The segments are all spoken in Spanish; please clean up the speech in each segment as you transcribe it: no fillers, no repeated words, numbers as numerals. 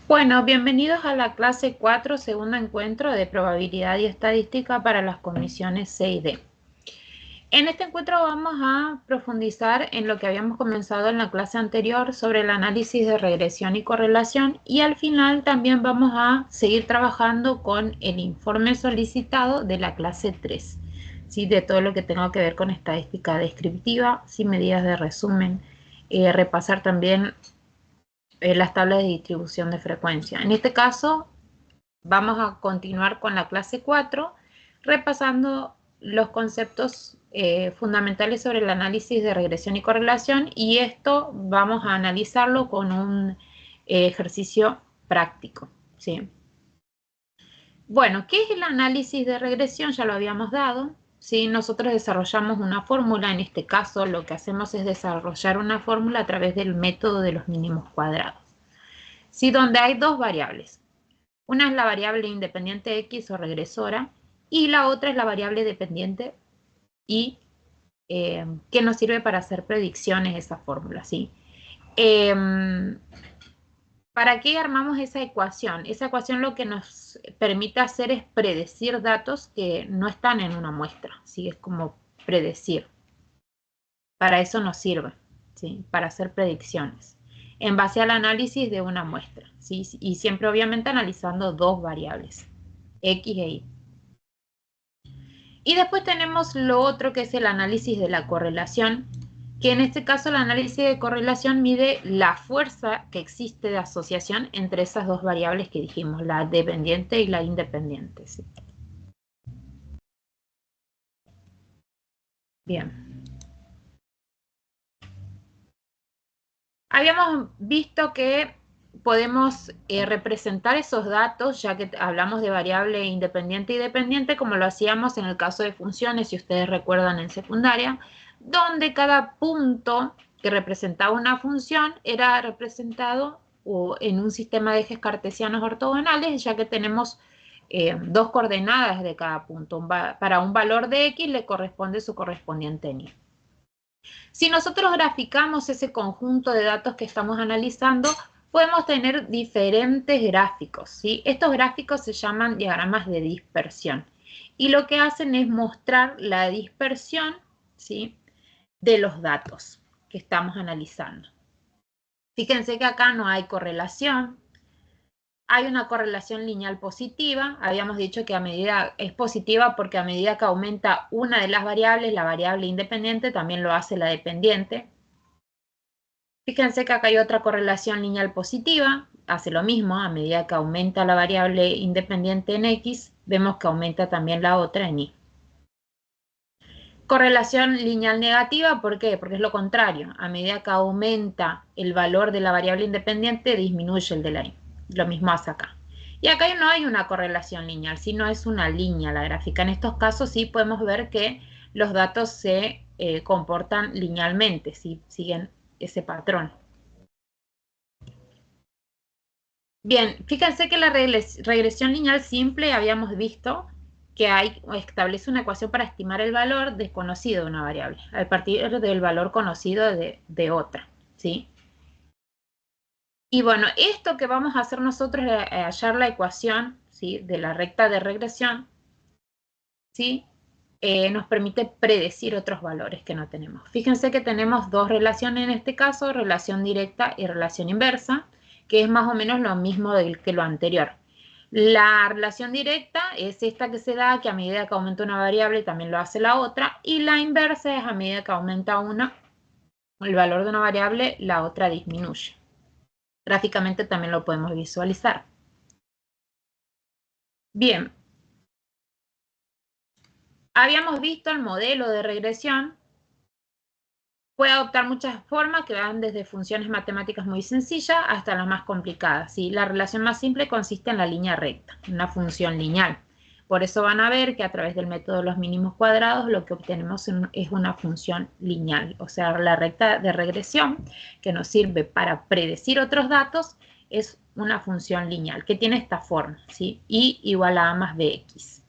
Bueno, bienvenidos a la clase 4, segundo encuentro de probabilidad y estadística para las comisiones C y D. En este encuentro vamos a profundizar en lo que habíamos comenzado en la clase anterior sobre el análisis de regresión y correlación, y al final también vamos a seguir trabajando con el informe solicitado de la clase 3, ¿sí? De todo lo que tenga que ver con estadística descriptiva, ¿sí? Medidas de resumen, repasar también las tablas de distribución de frecuencia. En este caso vamos a continuar con la clase 4, repasando los conceptos fundamentales sobre el análisis de regresión y correlación, y esto vamos a analizarlo con un ejercicio práctico, ¿sí? Bueno, ¿qué es el análisis de regresión? Ya lo habíamos dado, ¿sí? Nosotros desarrollamos una fórmula, en este caso lo que hacemos es desarrollar una fórmula a través del método de los mínimos cuadrados, ¿sí? Donde hay dos variables. Una es la variable independiente X o regresora, y la otra es la variable dependiente Y, que nos sirve para hacer predicciones esa fórmula, ¿sí? ¿Para qué armamos esa ecuación? Esa ecuación lo que nos permite hacer es predecir datos que no están en una muestra, ¿sí? Es como predecir. Para eso nos sirve, ¿sí? Para hacer predicciones en base al análisis de una muestra, ¿sí? Y siempre obviamente analizando dos variables, X e Y. Y después tenemos lo otro que es el análisis de la correlación, que en este caso el análisis de correlación mide la fuerza que existe de asociación entre esas dos variables que dijimos, la dependiente y la independiente, ¿sí? Bien. Habíamos visto que podemos representar esos datos, ya que hablamos de variable independiente y dependiente, como lo hacíamos en el caso de funciones, si ustedes recuerdan en secundaria, donde cada punto que representaba una función era representado en un sistema de ejes cartesianos ortogonales, ya que tenemos dos coordenadas de cada punto. Para un valor de X le corresponde su correspondiente en Y. Si nosotros graficamos ese conjunto de datos que estamos analizando, podemos tener diferentes gráficos, ¿sí? Estos gráficos se llaman diagramas de dispersión, y lo que hacen es mostrar la dispersión, ¿sí?, de los datos que estamos analizando. Fíjense que acá no hay correlación. Hay una correlación lineal positiva. Habíamos dicho que es positiva porque a medida que aumenta una de las variables, la variable independiente, también lo hace la dependiente. Fíjense que acá hay otra correlación lineal positiva, hace lo mismo, a medida que aumenta la variable independiente en X, vemos que aumenta también la otra en Y. Correlación lineal negativa, ¿por qué? Porque es lo contrario, a medida que aumenta el valor de la variable independiente, disminuye el de la Y. Lo mismo hace acá. Y acá no hay una correlación lineal, sino es una línea la gráfica. En estos casos sí podemos ver que los datos se comportan linealmente, ¿sí? Siguen ese patrón. Bien, fíjense que la regresión lineal simple habíamos visto que establece una ecuación para estimar el valor desconocido de una variable, a partir del valor conocido de otra, ¿sí? Y bueno, esto que vamos a hacer nosotros es hallar la ecuación, ¿sí?, de la recta de regresión, ¿sí? Nos permite predecir otros valores que no tenemos. Fíjense que tenemos dos relaciones en este caso, relación directa y relación inversa, que es más o menos lo mismo que lo anterior. La relación directa es esta que se da, que a medida que aumenta una variable también lo hace la otra, y la inversa es a medida que aumenta el valor de una variable, la otra disminuye. Gráficamente también lo podemos visualizar. Bien. Habíamos visto el modelo de regresión. Puede adoptar muchas formas que van desde funciones matemáticas muy sencillas hasta las más complicadas, ¿sí? La relación más simple consiste en la línea recta, una función lineal. Por eso van a ver que a través del método de los mínimos cuadrados lo que obtenemos es una función lineal. O sea, la recta de regresión que nos sirve para predecir otros datos es una función lineal que tiene esta forma, ¿sí? Y igual a más bx.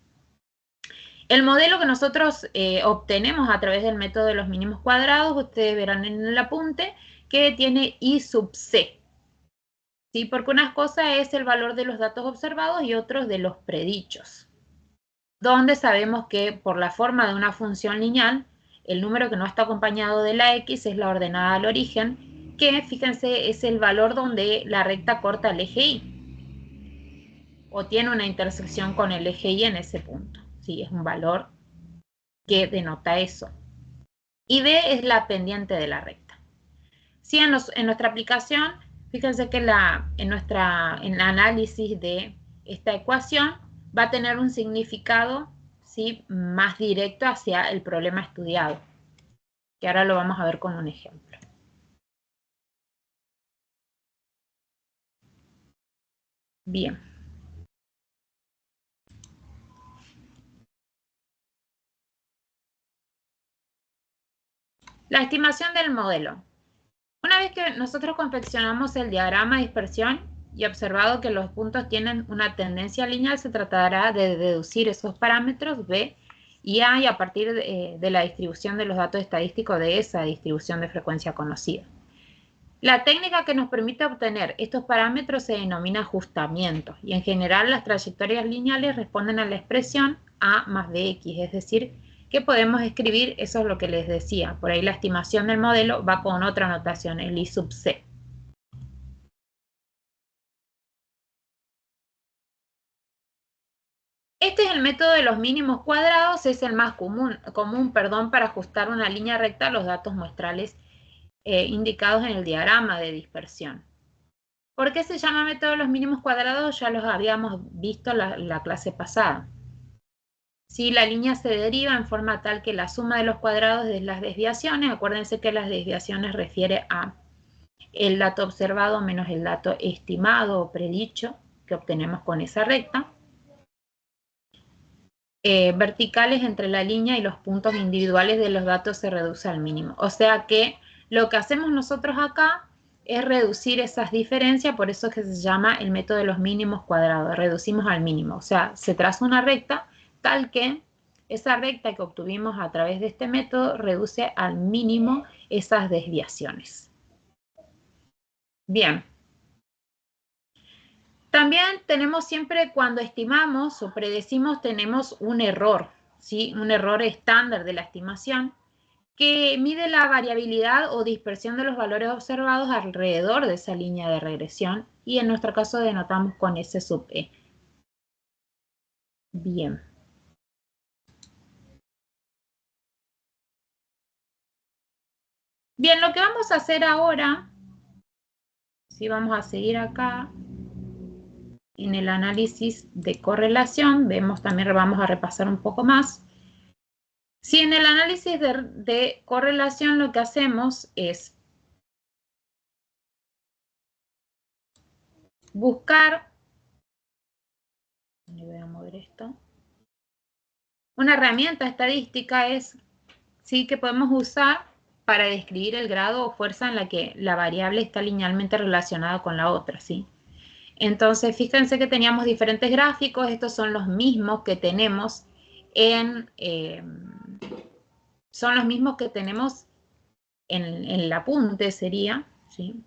El modelo que nosotros obtenemos a través del método de los mínimos cuadrados, ustedes verán en el apunte que tiene I sub C. ¿sí? Porque una cosa es el valor de los datos observados y otros de los predichos, donde sabemos que por la forma de una función lineal, el número que no está acompañado de la x es la ordenada al origen, que fíjense es el valor donde la recta corta el eje y, o tiene una intersección con el eje y en ese punto, ¿sí? Es un valor que denota eso. Y d es la pendiente de la recta. Sí, en nuestra aplicación, fíjense que en el análisis de esta ecuación va a tener un significado, ¿sí?, más directo hacia el problema estudiado, que ahora lo vamos a ver con un ejemplo. Bien. La estimación del modelo. Una vez que nosotros confeccionamos el diagrama de dispersión y observado que los puntos tienen una tendencia lineal, se tratará de deducir esos parámetros B y A, y a partir de la distribución de los datos estadísticos de esa distribución de frecuencia conocida. La técnica que nos permite obtener estos parámetros se denomina ajustamiento, y en general las trayectorias lineales responden a la expresión A más BX, es decir, que podemos escribir, eso es lo que les decía, por ahí la estimación del modelo va con otra notación, el I sub C. Este es el método de los mínimos cuadrados, es el más común, para ajustar una línea recta a los datos muestrales indicados en el diagrama de dispersión. ¿Por qué se llama método de los mínimos cuadrados? Ya los habíamos visto la clase pasada. Si la línea se deriva en forma tal que la suma de los cuadrados de las desviaciones, acuérdense que las desviaciones refiere a el dato observado menos el dato estimado o predicho que obtenemos con esa recta, verticales entre la línea y los puntos individuales de los datos se reduce al mínimo. O sea que lo que hacemos nosotros acá es reducir esas diferencias, por eso es que se llama el método de los mínimos cuadrados, reducimos al mínimo. O sea, se traza una recta tal que esa recta que obtuvimos a través de este método reduce al mínimo esas desviaciones. Bien. También tenemos siempre, cuando estimamos o predecimos, tenemos un error, ¿sí? Un error estándar de la estimación que mide la variabilidad o dispersión de los valores observados alrededor de esa línea de regresión, y en nuestro caso denotamos con S sub E. Bien. Bien, lo que vamos a hacer ahora, si vamos a seguir acá, en el análisis de correlación, vemos también, vamos a repasar un poco más. Si en el análisis de correlación lo que hacemos es buscar, voy a mover esto, una herramienta estadística es, sí, que podemos usar para describir el grado o fuerza en la que la variable está linealmente relacionada con la otra, ¿sí? Entonces, fíjense que teníamos diferentes gráficos, estos son los mismos que tenemos son los mismos que tenemos en el apunte, sería, ¿sí?,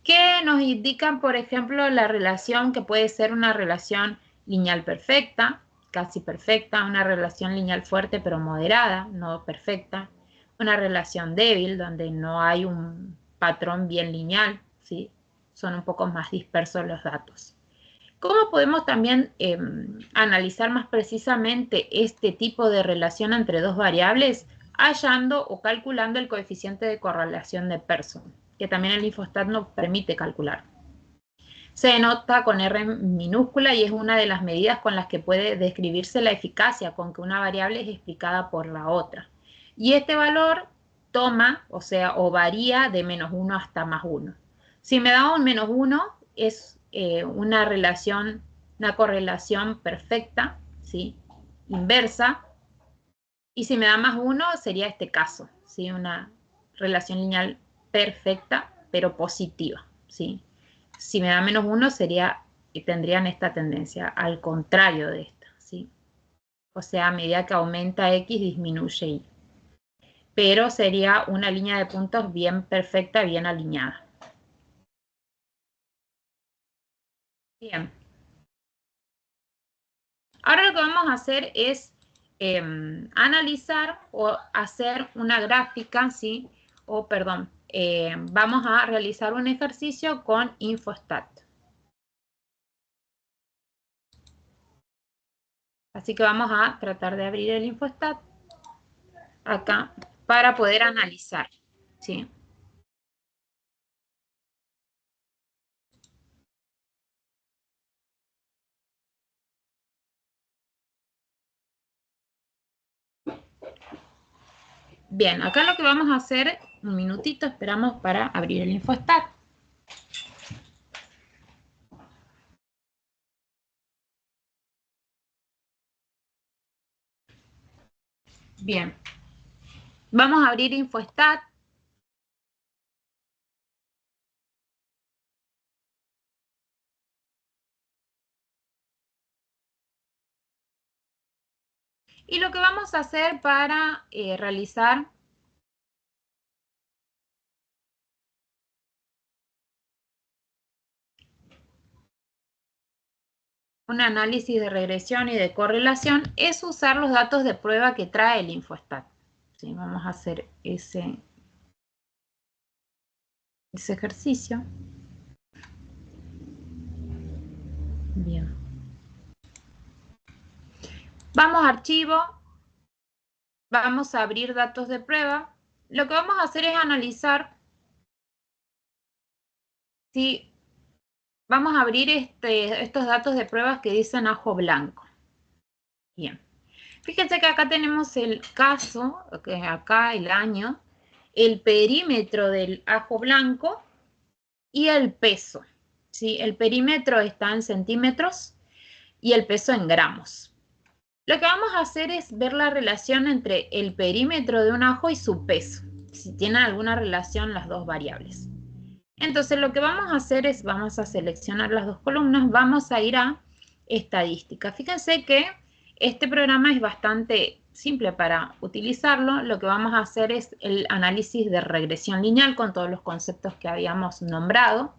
que nos indican, por ejemplo, la relación que puede ser una relación lineal perfecta, casi perfecta, una relación lineal fuerte pero moderada, no perfecta, una relación débil donde no hay un patrón bien lineal, ¿sí? Son un poco más dispersos los datos. ¿Cómo podemos también analizar más precisamente este tipo de relación entre dos variables? Hallando o calculando el coeficiente de correlación de Pearson, que también el Infostat nos permite calcular. Se denota con R minúscula y es una de las medidas con las que puede describirse la eficacia con que una variable es explicada por la otra. Y este valor toma, o sea, o varía de -1 hasta +1. Si me da un -1, es una correlación perfecta, ¿sí?, inversa. Y si me da +1, sería este caso, ¿sí?, una relación lineal perfecta, pero positiva, ¿sí? Si me da -1, tendrían esta tendencia, al contrario de esta, ¿sí? O sea, a medida que aumenta X, disminuye Y. Pero sería una línea de puntos bien perfecta, bien alineada. Bien. Ahora lo que vamos a hacer es analizar o hacer una gráfica, ¿sí? O, perdón, vamos a realizar un ejercicio con Infostat. Así que vamos a tratar de abrir el Infostat acá para poder analizar, ¿sí? Bien, acá lo que vamos a hacer, un minutito, esperamos para abrir el Infostat. Bien, vamos a abrir Infostat. Y lo que vamos a hacer para realizar un análisis de regresión y de correlación es usar los datos de prueba que trae el Infostat. ¿Sí? Vamos a hacer ese ejercicio. Bien. Vamos a archivo, vamos a abrir datos de prueba. Lo que vamos a hacer es analizar si vamos a abrir estos datos de pruebas que dicen ajo blanco. Bien. Fíjense que acá tenemos el caso, acá el año, el perímetro del ajo blanco y el peso. ¿Sí? El perímetro está en centímetros y el peso en gramos. Lo que vamos a hacer es ver la relación entre el perímetro de un ajo y su peso, si tienen alguna relación las dos variables. Entonces lo que vamos a hacer es, vamos a seleccionar las dos columnas, vamos a ir a estadística. Fíjense que este programa es bastante simple para utilizarlo. Lo que vamos a hacer es el análisis de regresión lineal con todos los conceptos que habíamos nombrado.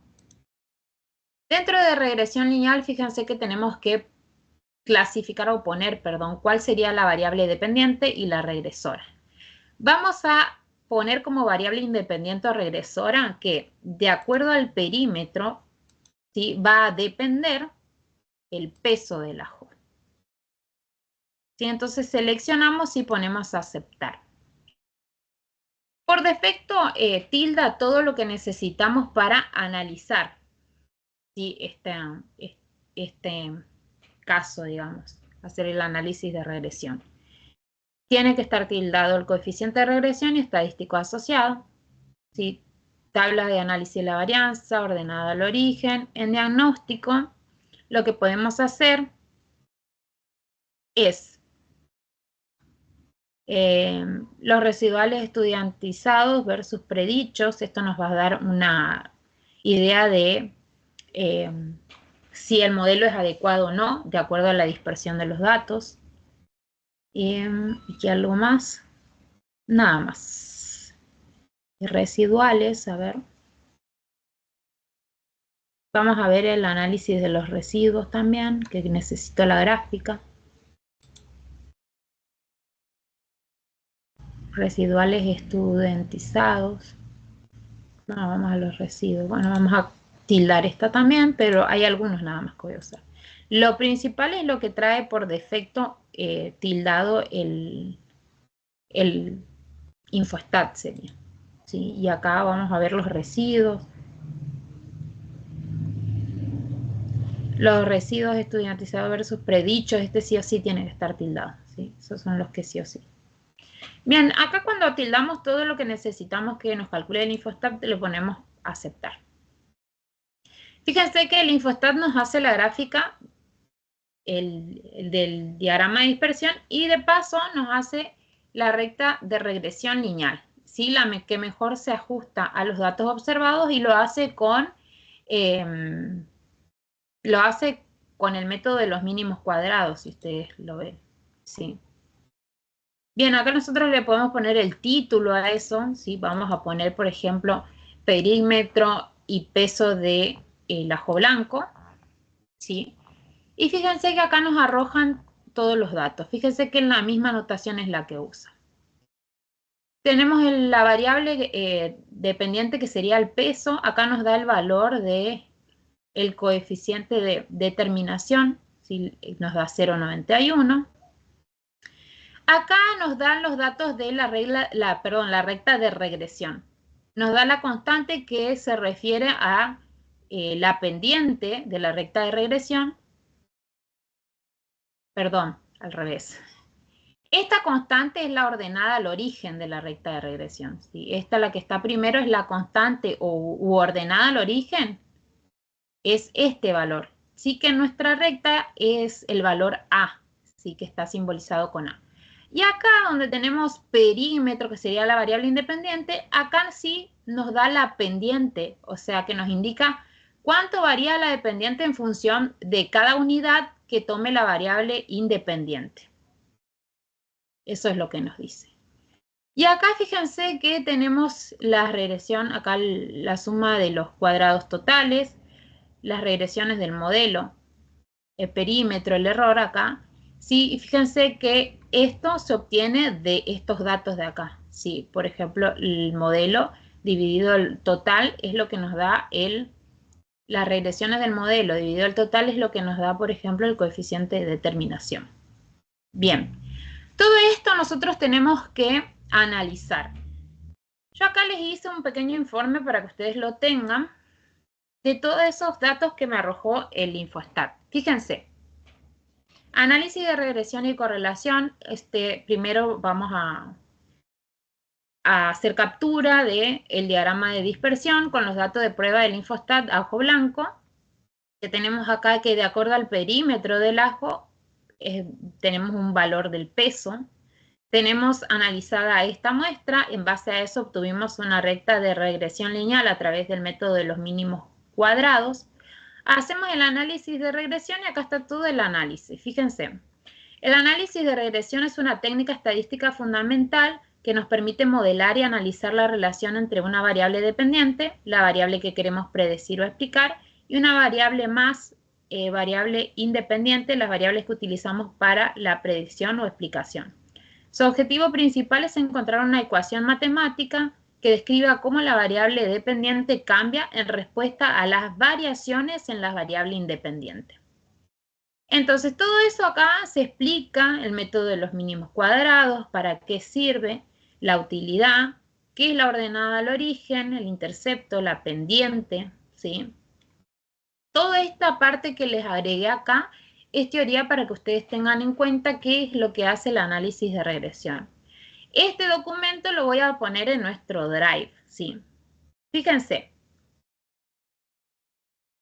Dentro de regresión lineal, fíjense que tenemos que clasificar o poner, perdón, cuál sería la variable dependiente y la regresora. Vamos a poner como variable independiente o regresora que, de acuerdo al perímetro, ¿sí? Va a depender el peso del ajo. ¿Sí? Entonces seleccionamos y ponemos aceptar. Por defecto, tilda todo lo que necesitamos para analizar, ¿sí? este caso, digamos, hacer el análisis de regresión. Tiene que estar tildado el coeficiente de regresión y estadístico asociado, ¿sí? Tabla de análisis de la varianza, ordenada al origen. En diagnóstico, lo que podemos hacer es los residuales estudiantizados versus predichos. Esto nos va a dar una idea de si el modelo es adecuado o no, de acuerdo a la dispersión de los datos. ¿Y algo más? Nada más. Residuales, a ver. Vamos a ver el análisis de los residuos también, que necesito la gráfica. Residuales estudiantizados. No, vamos a los residuos. Bueno, vamos a tildar esta también, pero hay algunos nada más que voy a usar. Lo principal es lo que trae por defecto tildado el Infostat sería. ¿Sí? Y acá vamos a ver los residuos. Los residuos estudiantizados versus predichos, este sí o sí tiene que estar tildado. ¿Sí? Esos son los que sí o sí. Bien, acá cuando tildamos todo lo que necesitamos que nos calcule el Infostat, le ponemos aceptar. Fíjense que el Infostat nos hace la gráfica el del diagrama de dispersión y de paso nos hace la recta de regresión lineal, ¿sí? La que mejor se ajusta a los datos observados y lo hace con el método de los mínimos cuadrados, si ustedes lo ven, ¿sí? Bien, acá nosotros le podemos poner el título a eso, ¿sí? Vamos a poner, por ejemplo, perímetro y peso del ajo blanco, ¿sí? Y fíjense que acá nos arrojan todos los datos. Fíjense que la misma notación es la que usa. Tenemos la variable dependiente que sería el peso. Acá nos da el valor de el coeficiente de determinación, ¿sí? Nos da 0,91. Acá nos dan los datos de la recta de regresión. Nos da la constante que se refiere a la pendiente de la recta de regresión. Perdón, al revés. Esta constante es la ordenada al origen de la recta de regresión, ¿sí? Esta, la que está primero, es la constante u ordenada al origen, es este valor. Sí que nuestra recta es el valor A, sí que está simbolizado con A. Y acá donde tenemos perímetro, que sería la variable independiente, acá sí nos da la pendiente, o sea que nos indica cuánto varía la dependiente en función de cada unidad que tome la variable independiente. Eso es lo que nos dice. Y acá fíjense que tenemos la regresión, acá la suma de los cuadrados totales, las regresiones del modelo, el perímetro, el error acá. Sí, y fíjense que esto se obtiene de estos datos de acá. Sí, por ejemplo, el modelo dividido el total es lo que nos da las regresiones del modelo dividido el total es lo que nos da, por ejemplo, el coeficiente de determinación. Bien, todo esto nosotros tenemos que analizar. Yo acá les hice un pequeño informe para que ustedes lo tengan de todos esos datos que me arrojó el Infostat. Fíjense, análisis de regresión y correlación. Primero vamos a hacer captura del diagrama de dispersión con los datos de prueba del Infostat ajo blanco, que tenemos acá que de acuerdo al perímetro del ajo tenemos un valor del peso. Tenemos analizada esta muestra, en base a eso obtuvimos una recta de regresión lineal a través del método de los mínimos cuadrados. Hacemos el análisis de regresión y acá está todo el análisis. Fíjense, el análisis de regresión es una técnica estadística fundamental que nos permite modelar y analizar la relación entre una variable dependiente, la variable que queremos predecir o explicar, y una variable más, variable independiente, las variables que utilizamos para la predicción o explicación. Su objetivo principal es encontrar una ecuación matemática que describa cómo la variable dependiente cambia en respuesta a las variaciones en la variable independiente. Entonces, todo eso acá se explica, el método de los mínimos cuadrados, para qué sirve, la utilidad, qué es la ordenada al origen, el intercepto, la pendiente, ¿sí? Toda esta parte que les agregué acá es teoría para que ustedes tengan en cuenta qué es lo que hace el análisis de regresión. Este documento lo voy a poner en nuestro Drive, ¿sí? Fíjense.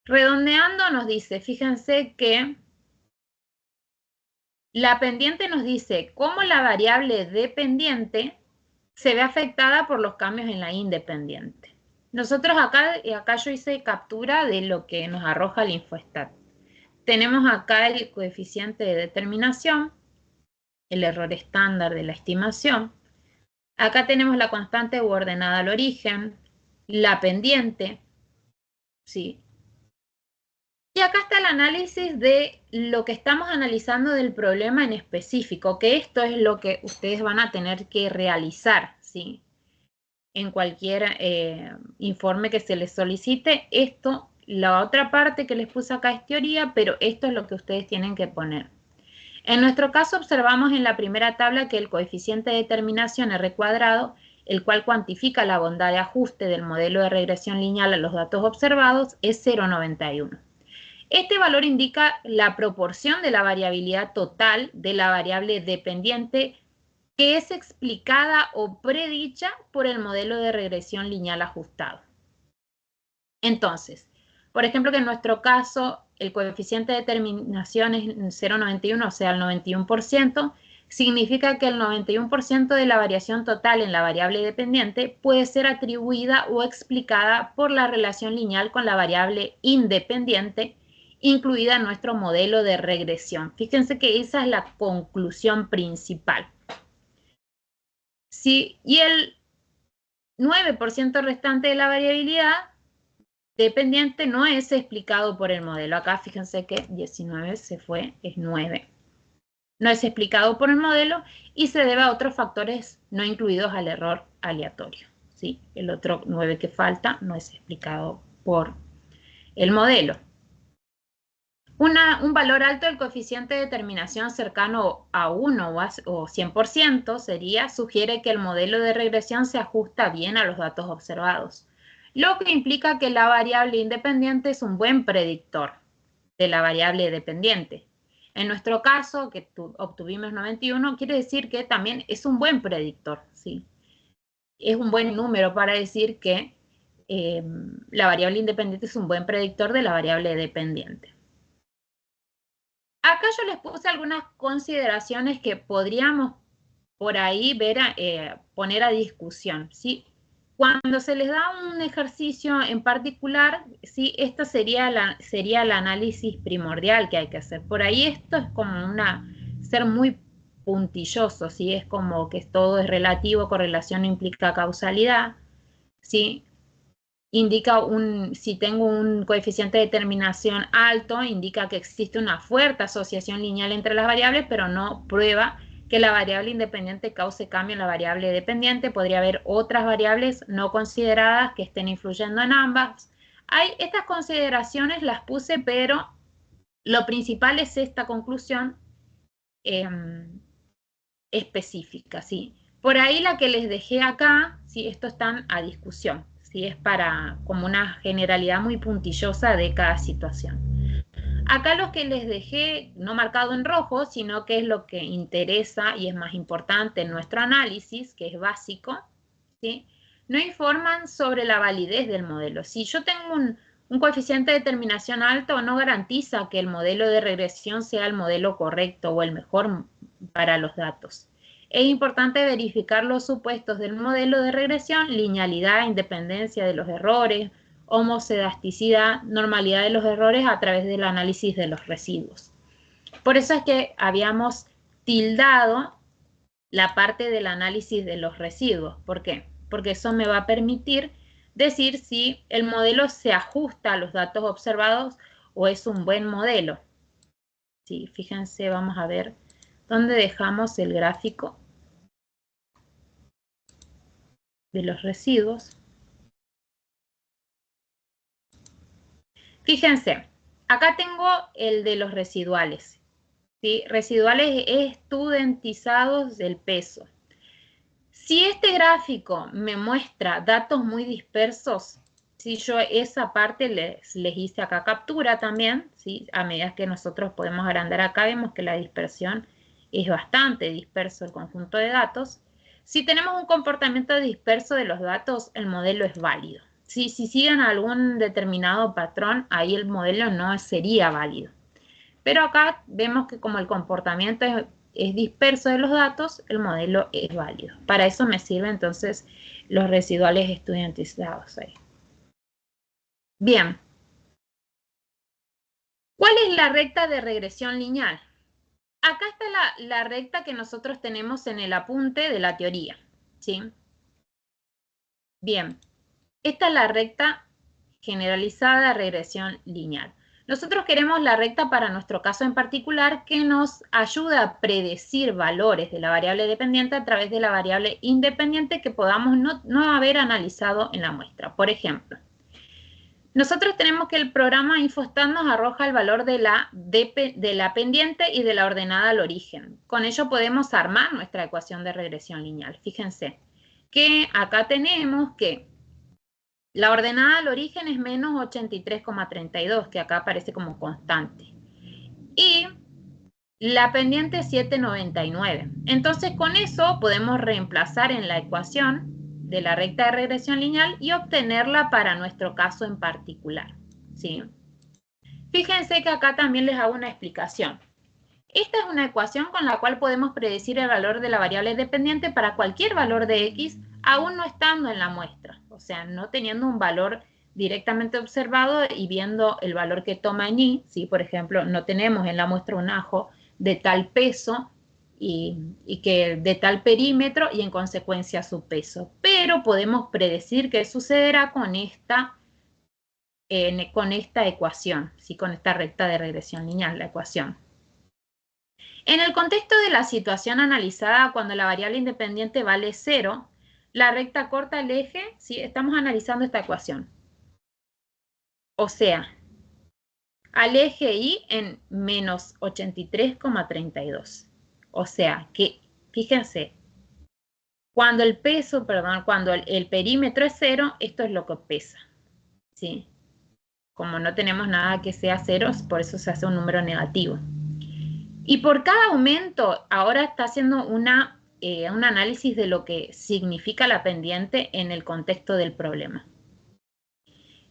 Redondeando nos dice, fíjense que la pendiente nos dice cómo la variable dependiente se ve afectada por los cambios en la independiente. Nosotros acá yo hice captura de lo que nos arroja el Infostat. Tenemos acá el coeficiente de determinación, el error estándar de la estimación. Acá tenemos la constante u ordenada al origen, la pendiente, ¿sí? Y acá está el análisis de lo que estamos analizando del problema en específico, que esto es lo que ustedes van a tener que realizar, ¿sí? En cualquier informe que se les solicite. Esto, la otra parte que les puse acá es teoría, pero esto es lo que ustedes tienen que poner. En nuestro caso observamos en la primera tabla que el coeficiente de determinación R cuadrado, el cual cuantifica la bondad de ajuste del modelo de regresión lineal a los datos observados, es 0,91. Este valor indica la proporción de la variabilidad total de la variable dependiente que es explicada o predicha por el modelo de regresión lineal ajustado. Entonces, por ejemplo, que en nuestro caso el coeficiente de determinación es 0,91, o sea, el 91%, significa que el 91% de la variación total en la variable dependiente puede ser atribuida o explicada por la relación lineal con la variable independiente incluida en nuestro modelo de regresión. Fíjense que esa es la conclusión principal. Sí, y el 9% restante de la variabilidad dependiente no es explicado por el modelo. Acá fíjense que 19 se fue, es 9. No es explicado por el modelo y se debe a otros factores no incluidos al error aleatorio. ¿Sí? El otro 9 que falta no es explicado por el modelo. Un valor alto del coeficiente de determinación cercano a 1 o 100% sugiere que el modelo de regresión se ajusta bien a los datos observados, lo que implica que la variable independiente es un buen predictor de la variable dependiente. En nuestro caso, que obtuvimos 91, quiere decir que también es un buen predictor, ¿sí? Es un buen número para decir que la variable independiente es un buen predictor de la variable dependiente. Acá yo les puse algunas consideraciones que podríamos por ahí ver poner a discusión, ¿sí? Cuando se les da un ejercicio en particular, ¿sí? Esto sería el análisis primordial que hay que hacer. Por ahí esto es como ser muy puntilloso, ¿sí? Es como que todo es relativo, correlación no implica causalidad, ¿sí? Indica si tengo un coeficiente de determinación alto, indica que existe una fuerte asociación lineal entre las variables, pero no prueba que la variable independiente cause cambio en la variable dependiente. Podría haber otras variables no consideradas que estén influyendo en ambas. Estas consideraciones las puse, pero lo principal es esta conclusión específica, ¿sí? Por ahí la que les dejé acá, ¿sí? Esto están a discusión, ¿sí? Es como una generalidad muy puntillosa de cada situación. Acá los que les dejé, no marcado en rojo, sino que es lo que interesa y es más importante en nuestro análisis, que es básico, ¿sí? No informan sobre la validez del modelo. Si yo tengo un coeficiente de determinación alto, no garantiza que el modelo de regresión sea el modelo correcto o el mejor para los datos. Es importante verificar los supuestos del modelo de regresión, linealidad, independencia de los errores, homocedasticidad, normalidad de los errores a través del análisis de los residuos. Por eso es que habíamos tildado la parte del análisis de los residuos. ¿Por qué? Porque eso me va a permitir decir si el modelo se ajusta a los datos observados o es un buen modelo. Sí, fíjense, vamos a ver dónde dejamos el gráfico de los residuos. Fíjense, acá tengo el de los residuales, ¿sí? Residuales estudentizados del peso. Si este gráfico me muestra datos muy dispersos, si yo esa parte les hice acá captura también, ¿sí? A medida que nosotros podemos agrandar acá, vemos que la dispersión es bastante disperso el conjunto de datos. Si tenemos un comportamiento disperso de los datos, el modelo es válido. Si siguen algún determinado patrón, ahí el modelo no sería válido. Pero acá vemos que como el comportamiento es disperso de los datos, el modelo es válido. Para eso me sirven entonces los residuales estudiantizados ahí. Bien. ¿Cuál es la recta de regresión lineal? Acá está la recta que nosotros tenemos en el apunte de la teoría, ¿sí? Bien. Esta es la recta generalizada de regresión lineal. Nosotros queremos la recta para nuestro caso en particular que nos ayuda a predecir valores de la variable dependiente a través de la variable independiente que podamos no haber analizado en la muestra. Por ejemplo, nosotros tenemos que el programa Infostat nos arroja el valor de la pendiente y de la ordenada al origen. Con ello podemos armar nuestra ecuación de regresión lineal. Fíjense que acá tenemos que la ordenada al origen es menos 83,32, que acá aparece como constante. Y la pendiente es 7,99. Entonces, con eso podemos reemplazar en la ecuación de la recta de regresión lineal y obtenerla para nuestro caso en particular, ¿sí? Fíjense que acá también les hago una explicación. Esta es una ecuación con la cual podemos predecir el valor de la variable dependiente para cualquier valor de x, aún no estando en la muestra. O sea, no teniendo un valor directamente observado y viendo el valor que toma en y, ¿sí? Por ejemplo, no tenemos en la muestra un ajo de tal peso y que de tal perímetro y en consecuencia su peso. Pero podemos predecir qué sucederá con esta con esta ecuación, ¿sí? Con esta recta de regresión lineal, la ecuación. En el contexto de la situación analizada, cuando la variable independiente vale 0, la recta corta el eje, ¿sí? Estamos analizando esta ecuación. O sea, al eje Y en menos 83,32. O sea, que, fíjense, cuando el peso, perdón, cuando el perímetro es 0, esto es lo que pesa, ¿sí? Como no tenemos nada que sea 0, por eso se hace un número negativo. Y por cada aumento, ahora está haciendo un análisis de lo que significa la pendiente en el contexto del problema.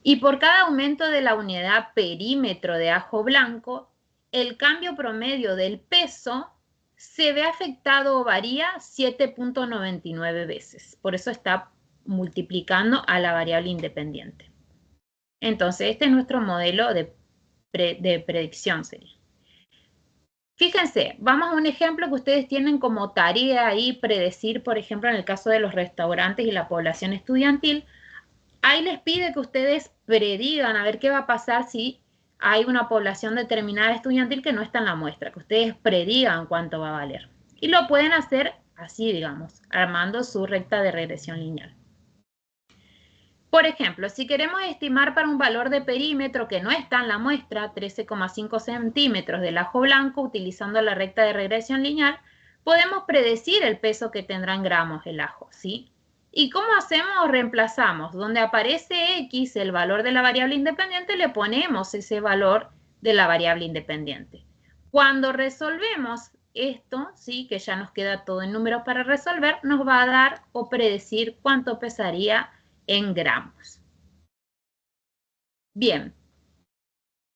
Y por cada aumento de la unidad perímetro de ajo blanco, el cambio promedio del peso se ve afectado o varía 7.99 veces. Por eso está multiplicando a la variable independiente. Entonces, este es nuestro modelo de predicción, sería. Fíjense, vamos a un ejemplo que ustedes tienen como tarea ahí predecir, por ejemplo, en el caso de los restaurantes y la población estudiantil. Ahí les pide que ustedes predigan a ver qué va a pasar si hay una población determinada estudiantil que no está en la muestra, que ustedes predigan cuánto va a valer. Y lo pueden hacer así, digamos, armando su recta de regresión lineal. Por ejemplo, si queremos estimar para un valor de perímetro que no está en la muestra, 13,5 centímetros del ajo blanco, utilizando la recta de regresión lineal, podemos predecir el peso que tendrá en gramos el ajo, ¿sí? ¿Y cómo hacemos? Reemplazamos. Donde aparece X, el valor de la variable independiente, le ponemos ese valor de la variable independiente. Cuando resolvemos esto, ¿sí? Que ya nos queda todo en números para resolver, nos va a dar o predecir cuánto pesaría en gramos. Bien,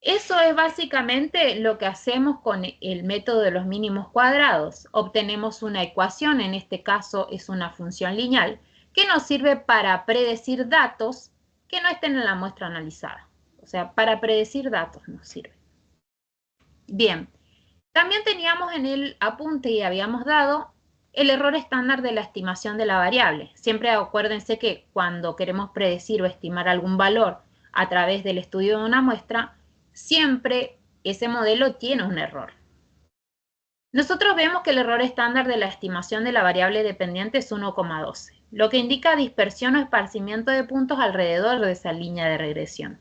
eso es básicamente lo que hacemos con el método de los mínimos cuadrados. Obtenemos una ecuación, en este caso es una función lineal, que nos sirve para predecir datos que no estén en la muestra analizada. O sea, para predecir datos nos sirve. Bien, también teníamos en el apunte y habíamos dado el error estándar de la estimación de la variable. Siempre acuérdense que cuando queremos predecir o estimar algún valor a través del estudio de una muestra, siempre ese modelo tiene un error. Nosotros vemos que el error estándar de la estimación de la variable dependiente es 1,12, lo que indica dispersión o esparcimiento de puntos alrededor de esa línea de regresión.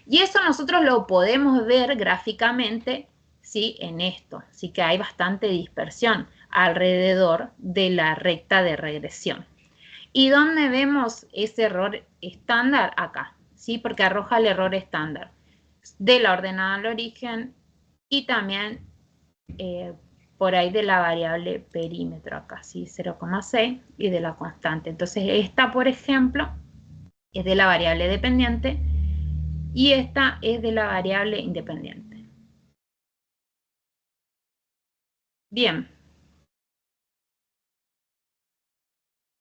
Y eso nosotros lo podemos ver gráficamente, ¿sí? En esto, sí que hay bastante dispersión alrededor de la recta de regresión. ¿Y dónde vemos ese error estándar? Acá, ¿sí? Porque arroja el error estándar de la ordenada al origen y también por ahí de la variable perímetro acá, ¿sí? 0,6 y de la constante. Entonces esta, por ejemplo, es de la variable dependiente y esta es de la variable independiente. Bien.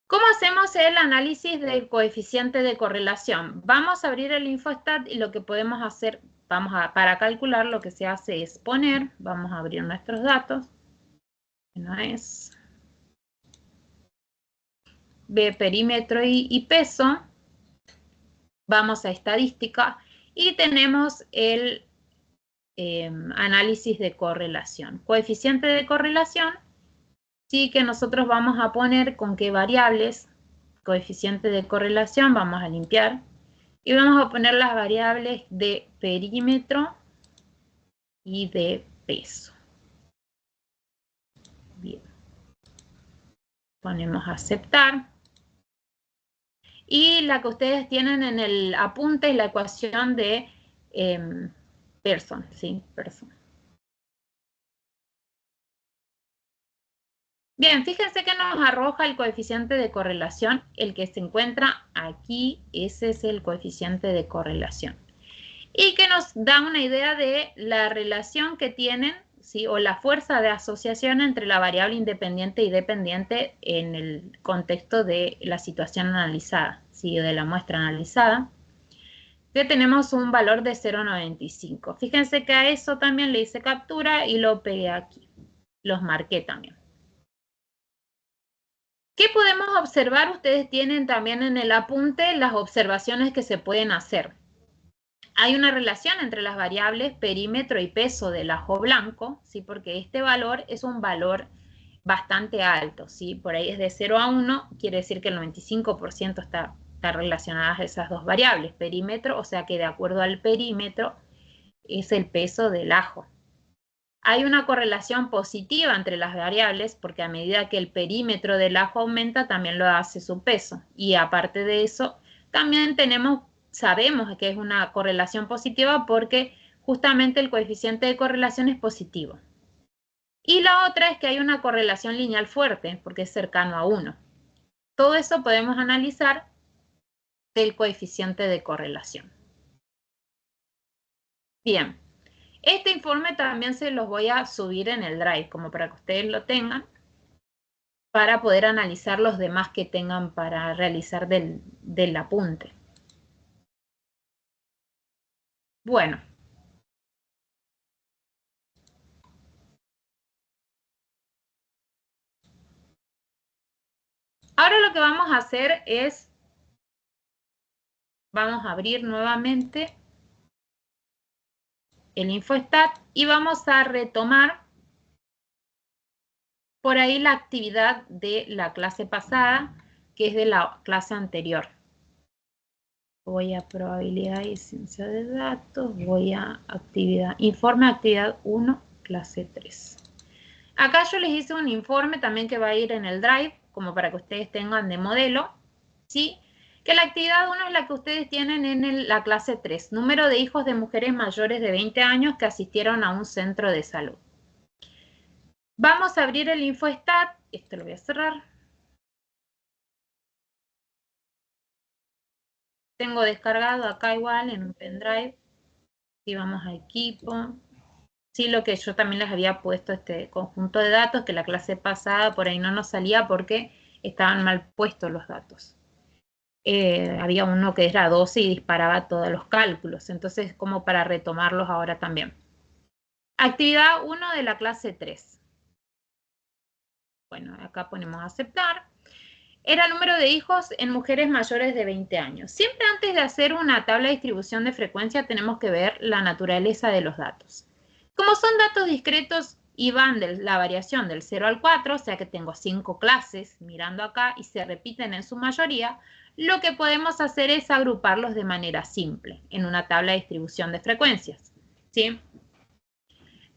¿Cómo hacemos el análisis del coeficiente de correlación? Vamos a abrir el Infostat y lo que podemos hacer, para calcular lo que se hace es poner, vamos a abrir nuestros datos, no es B, perímetro y peso, vamos a estadística y tenemos el análisis de correlación. Coeficiente de correlación, sí que nosotros vamos a poner con qué variables, coeficiente de correlación, vamos a limpiar. Y vamos a poner las variables de perímetro y de peso. Bien. Ponemos aceptar. Y la que ustedes tienen en el apunte es la ecuación de Pearson, ¿sí? Pearson. Bien, fíjense que nos arroja el coeficiente de correlación, el que se encuentra aquí, ese es el coeficiente de correlación. Y que nos da una idea de la relación que tienen, ¿sí? O la fuerza de asociación entre la variable independiente y dependiente en el contexto de la situación analizada, ¿sí? O de la muestra analizada, que tenemos un valor de 0,95. Fíjense que a eso también le hice captura y lo pegué aquí. Los marqué también. ¿Qué podemos observar? Ustedes tienen también en el apunte las observaciones que se pueden hacer. Hay una relación entre las variables perímetro y peso del ajo blanco, ¿sí? Porque este valor es un valor bastante alto, ¿sí? Por ahí es de 0 a 1, quiere decir que el 95% está relacionadas a esas dos variables, perímetro, o sea que de acuerdo al perímetro es el peso del ajo. Hay una correlación positiva entre las variables porque a medida que el perímetro del ajo aumenta, también lo hace su peso. Y aparte de eso, también sabemos que es una correlación positiva porque justamente el coeficiente de correlación es positivo. Y la otra es que hay una correlación lineal fuerte porque es cercano a 1. Todo eso podemos analizar del coeficiente de correlación. Bien. Este informe también se los voy a subir en el Drive, como para que ustedes lo tengan, para poder analizar los demás que tengan para realizar del apunte. Bueno. Ahora lo que vamos a hacer es, vamos a abrir nuevamente el InfoStat y vamos a retomar por ahí la actividad de la clase pasada, que es de la clase anterior. Voy a probabilidad y ciencia de datos, voy a actividad, informe actividad 1, clase 3. Acá yo les hice un informe también que va a ir en el Drive, como para que ustedes tengan de modelo, ¿sí? Que la actividad 1 es la que ustedes tienen en la clase 3, número de hijos de mujeres mayores de 20 años que asistieron a un centro de salud. Vamos a abrir el InfoStat, esto lo voy a cerrar. Tengo descargado acá igual en un pendrive. Y vamos a equipo. Sí, lo que yo también les había puesto este conjunto de datos, que la clase pasada por ahí no nos salía porque estaban mal puestos los datos. Había uno que era 12 y disparaba todos los cálculos, entonces como para retomarlos ahora también. Actividad 1 de la clase 3. Bueno, acá ponemos aceptar. Era número de hijos en mujeres mayores de 20 años. Siempre antes de hacer una tabla de distribución de frecuencia tenemos que ver la naturaleza de los datos. Como son datos discretos y van de la variación del 0 al 4, o sea que tengo 5 clases mirando acá y se repiten en su mayoría, lo que podemos hacer es agruparlos de manera simple en una tabla de distribución de frecuencias, ¿sí?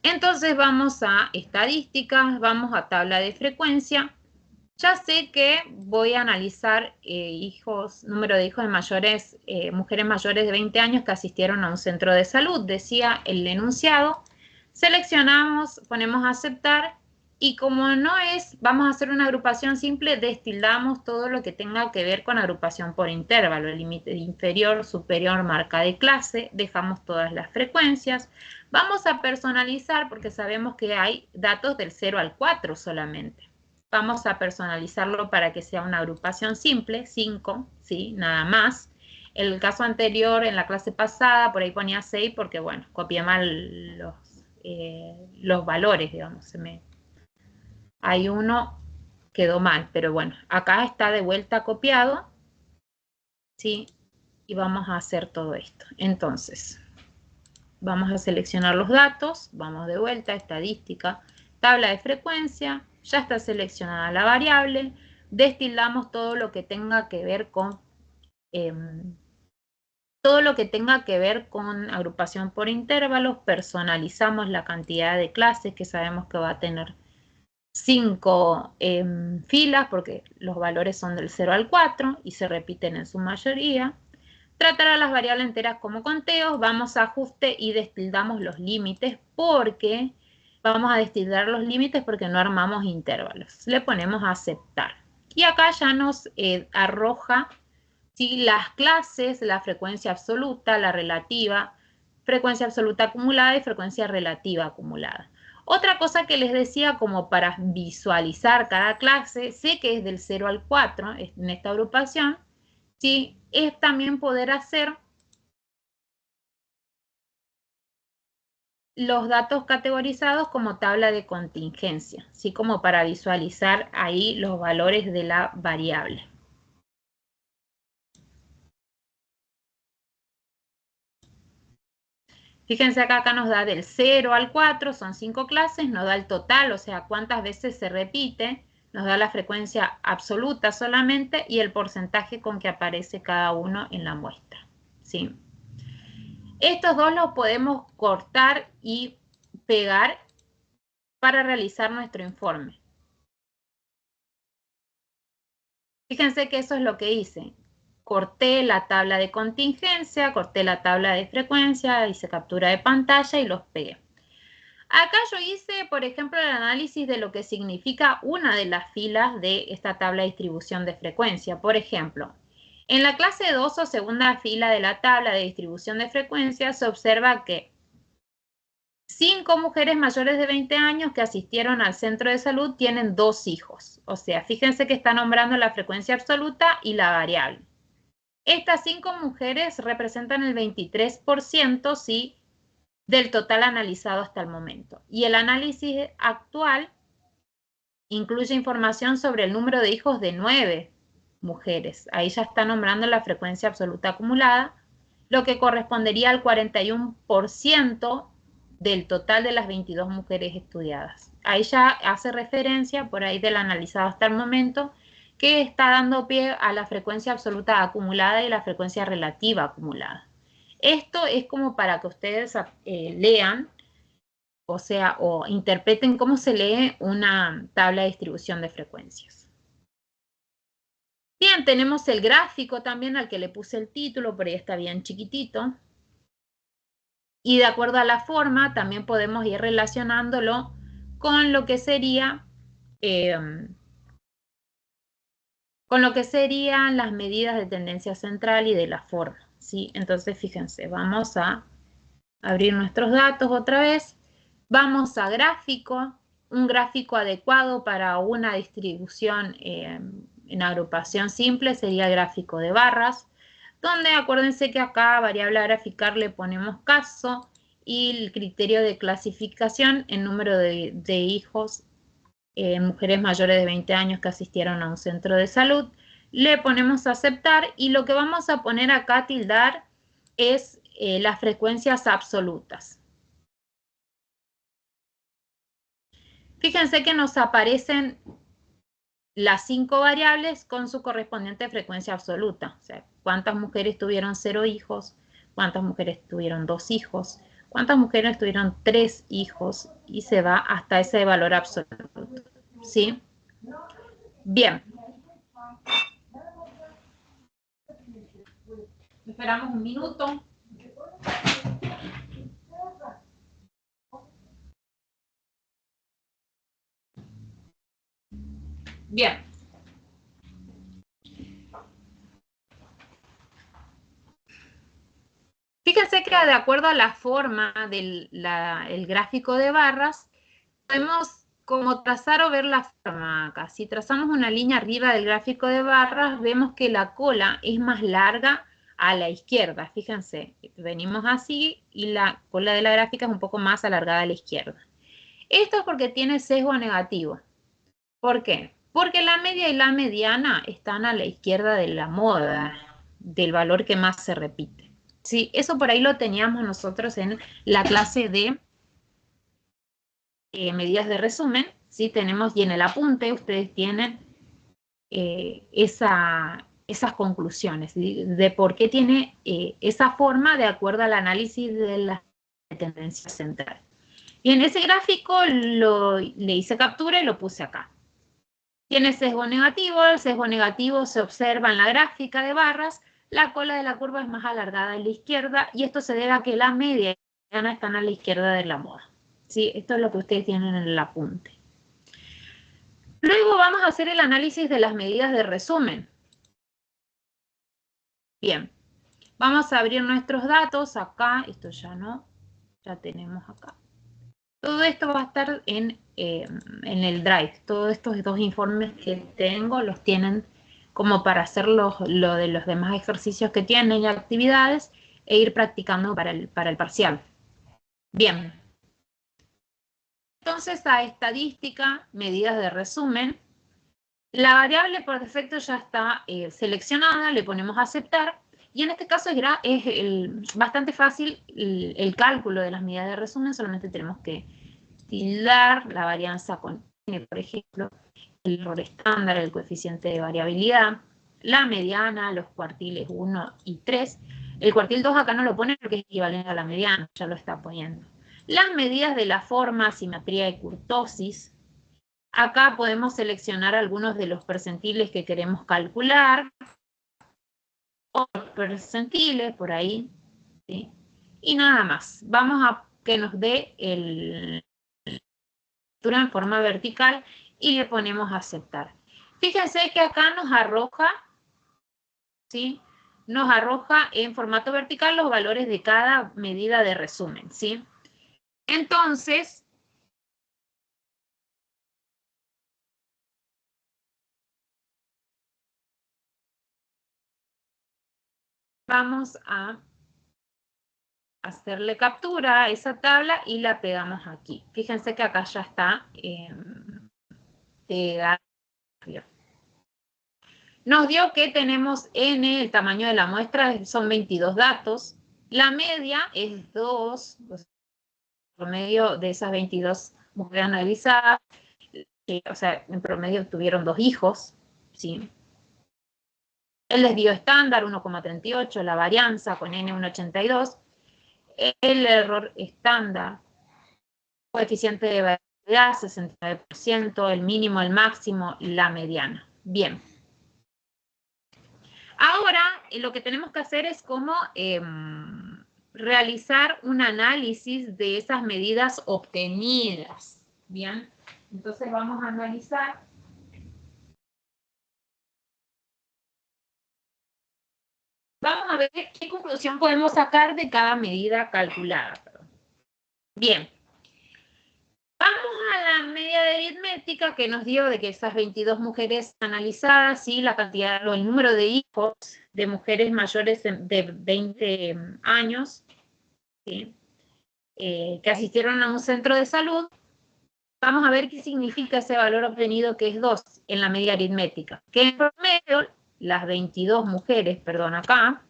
Entonces vamos a estadísticas, vamos a tabla de frecuencia. Ya sé que voy a analizar número de hijos de mujeres mayores de 20 años que asistieron a un centro de salud, decía el enunciado. Seleccionamos, ponemos aceptar y como no es, vamos a hacer una agrupación simple, destildamos todo lo que tenga que ver con agrupación por intervalo, el límite inferior, superior, marca de clase, dejamos todas las frecuencias. Vamos a personalizar porque sabemos que hay datos del 0 al 4 solamente. Vamos a personalizarlo para que sea una agrupación simple, 5, ¿sí? Nada más. El caso anterior, en la clase pasada, por ahí ponía 6 porque, bueno, copié mal los valores, digamos. Hay uno quedó mal, pero bueno, acá está de vuelta copiado, ¿sí? Y vamos a hacer todo esto. Entonces, vamos a seleccionar los datos, vamos de vuelta, estadística, tabla de frecuencia, ya está seleccionada la variable, destildamos todo lo que tenga que ver con agrupación por intervalos, personalizamos la cantidad de clases que sabemos que va a tener 5 filas porque los valores son del 0 al 4 y se repiten en su mayoría. Tratar a las variables enteras como conteos, vamos a ajuste y destildamos los límites porque vamos a destildar los límites porque no armamos intervalos. Le ponemos a aceptar. Y acá ya nos arroja ¿sí? Las clases, la frecuencia absoluta, la relativa, frecuencia absoluta acumulada y frecuencia relativa acumulada. Otra cosa que les decía como para visualizar cada clase, sé que es del 0 al 4 en esta agrupación, ¿sí? Es también poder hacer los datos categorizados como tabla de contingencia, ¿sí? Como para visualizar ahí los valores de la variable. Fíjense acá nos da del 0 al 4, son 5 clases, nos da el total, o sea, cuántas veces se repite, nos da la frecuencia absoluta solamente y el porcentaje con que aparece cada uno en la muestra, ¿sí? Estos dos los podemos cortar y pegar para realizar nuestro informe. Fíjense que eso es lo que hice. Corté la tabla de contingencia, corté la tabla de frecuencia, hice captura de pantalla y los pegué. Acá yo hice, por ejemplo, el análisis de lo que significa una de las filas de esta tabla de distribución de frecuencia. Por ejemplo, en la clase 2 o segunda fila de la tabla de distribución de frecuencia se observa que 5 mujeres mayores de 20 años que asistieron al centro de salud tienen 2 hijos. O sea, fíjense que está nombrando la frecuencia absoluta y la variable. Estas 5 mujeres representan el 23%, ¿sí?, del total analizado hasta el momento. Y el análisis actual incluye información sobre el número de hijos de 9 mujeres. Ahí ya está nombrando la frecuencia absoluta acumulada, lo que correspondería al 41% del total de las 22 mujeres estudiadas. Ahí ya hace referencia, por ahí del analizado hasta el momento, que está dando pie a la frecuencia absoluta acumulada y la frecuencia relativa acumulada. Esto es como para que ustedes lean, o sea, o interpreten cómo se lee una tabla de distribución de frecuencias. Bien, tenemos el gráfico también al que le puse el título, por ahí está bien chiquitito. Y de acuerdo a la forma, también podemos ir relacionándolo con lo que sería, serían las medidas de tendencia central y de la forma, ¿sí? Entonces, fíjense, vamos a abrir nuestros datos otra vez. Vamos a gráfico, un gráfico adecuado para una distribución en agrupación simple sería el gráfico de barras, donde acuérdense que acá variable a graficar le ponemos caso y el criterio de clasificación en número de hijos mujeres mayores de 20 años que asistieron a un centro de salud. Le ponemos aceptar y lo que vamos a poner acá tildar es las frecuencias absolutas. Fíjense que nos aparecen las 5 variables con su correspondiente frecuencia absoluta. O sea, cuántas mujeres tuvieron 0 hijos, cuántas mujeres tuvieron 2 hijos, cuántas mujeres tuvieron 3 hijos y se va hasta ese valor absoluto. ¿Sí? Bien. Esperamos un minuto. Bien. Fíjense que de acuerdo a la forma del gráfico de barras, podemos como trazar o ver la forma acá. Si trazamos una línea arriba del gráfico de barras, vemos que la cola es más larga a la izquierda. Fíjense, venimos así y la cola de la gráfica es un poco más alargada a la izquierda. Esto es porque tiene sesgo negativo. ¿Por qué? Porque la media y la mediana están a la izquierda de la moda, del valor que más se repite. Sí, eso por ahí lo teníamos nosotros en la clase de medidas de resumen. Sí, tenemos, y en el apunte ustedes tienen esas conclusiones de por qué tiene esa forma de acuerdo al análisis de la tendencia central. Y en ese gráfico le hice captura y lo puse acá. Tiene sesgo negativo, el sesgo negativo se observa en la gráfica de barras, la cola de la curva es más alargada a la izquierda y esto se debe a que la media y la mediana están a la izquierda de la moda. ¿Sí? Esto es lo que ustedes tienen en el apunte. Luego vamos a hacer el análisis de las medidas de resumen. Bien, vamos a abrir nuestros datos acá, esto ya no, ya tenemos acá. Todo esto va a estar en el Drive. Todos estos 2 informes que tengo los tienen como para hacer lo de los demás ejercicios que tienen y actividades e ir practicando para el parcial. Bien. Entonces, a estadística, medidas de resumen. La variable por defecto ya está seleccionada, le ponemos aceptar Y en este caso es bastante fácil el cálculo de las medidas de resumen, solamente tenemos que tildar la varianza con n, por ejemplo, el error estándar, el coeficiente de variabilidad, la mediana, los cuartiles 1 y 3. El cuartil 2 acá no lo pone porque es equivalente a la mediana, ya lo está poniendo. Las medidas de la forma, simetría y kurtosis. Acá podemos seleccionar algunos de los percentiles que queremos calcular. O percentiles, por ahí. ¿Sí? Y nada más. Vamos a que nos dé la estructura en forma vertical y le ponemos aceptar. Fíjense que acá nos arroja, ¿sí? Nos arroja en formato vertical los valores de cada medida de resumen, ¿sí? Entonces, vamos a hacerle captura a esa tabla y la pegamos aquí. Fíjense que acá ya está pegada. Nos dio que tenemos n, el tamaño de la muestra son 22 datos. La media es 2, o sea, el promedio de esas 22 mujeres analizadas, o sea, en promedio tuvieron 2 hijos, ¿sí? El desvío estándar, 1,38, la varianza con n, 1,82. El error estándar, coeficiente de variabilidad, 69%, el mínimo, el máximo, la mediana. Bien. Ahora, lo que tenemos que hacer es como realizar un análisis de esas medidas obtenidas. Bien, entonces vamos a analizar. Vamos a ver qué conclusión podemos sacar de cada medida calculada. Bien. Vamos a la media de aritmética que nos dio de que esas 22 mujeres analizadas, ¿sí? La cantidad o el número de hijos de mujeres mayores de 20 años, ¿sí? Que asistieron a un centro de salud. Vamos a ver qué significa ese valor obtenido, que es 2 en la media aritmética. Que en promedio, las 22 mujeres, perdón, acá,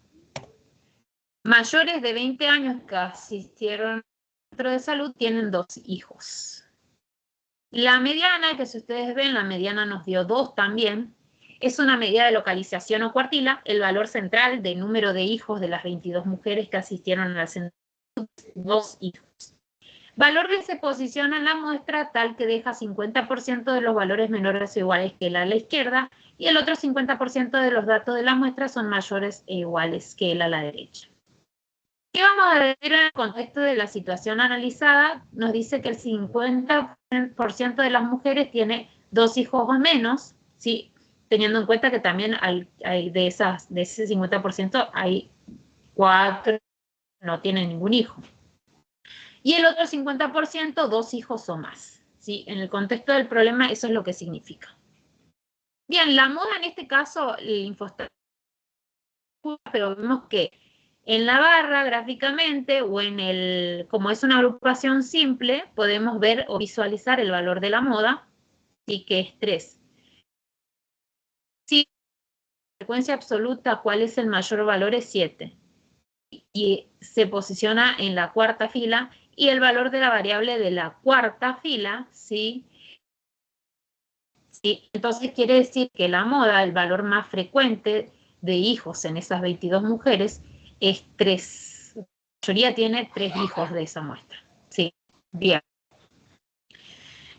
mayores de 20 años que asistieron a un centro de salud, tienen 2 hijos. La mediana, que si ustedes ven, la mediana nos dio 2 también, es una medida de localización o cuartila, el valor central de número de hijos de las 22 mujeres que asistieron a la centro de salud, 2 hijos. Valor que se posiciona en la muestra tal que deja 50% de los valores menores o iguales que el a la izquierda y el otro 50% de los datos de la muestra son mayores e iguales que el a la derecha. ¿Qué vamos a ver en el contexto de la situación analizada? Nos dice que el 50% de las mujeres tiene 2 hijos o menos, ¿sí? Teniendo en cuenta que también hay de ese 50% hay 4 que no tienen ningún hijo. Y el otro 50%, 2 hijos o más, ¿sí? En el contexto del problema eso es lo que significa. Bien, la moda en este caso, el infostat, pero vemos que en la barra gráficamente o como es una agrupación simple, podemos ver o visualizar el valor de la moda, y que es 3. Si la frecuencia absoluta, ¿cuál es el mayor valor? Es 7. Y se posiciona en la cuarta fila, y el valor de la variable de la cuarta fila, ¿sí? ¿Sí? Entonces quiere decir que la moda, el valor más frecuente de hijos en esas 22 mujeres, es 3. La mayoría tiene 3 hijos de esa muestra. ¿Sí? Bien.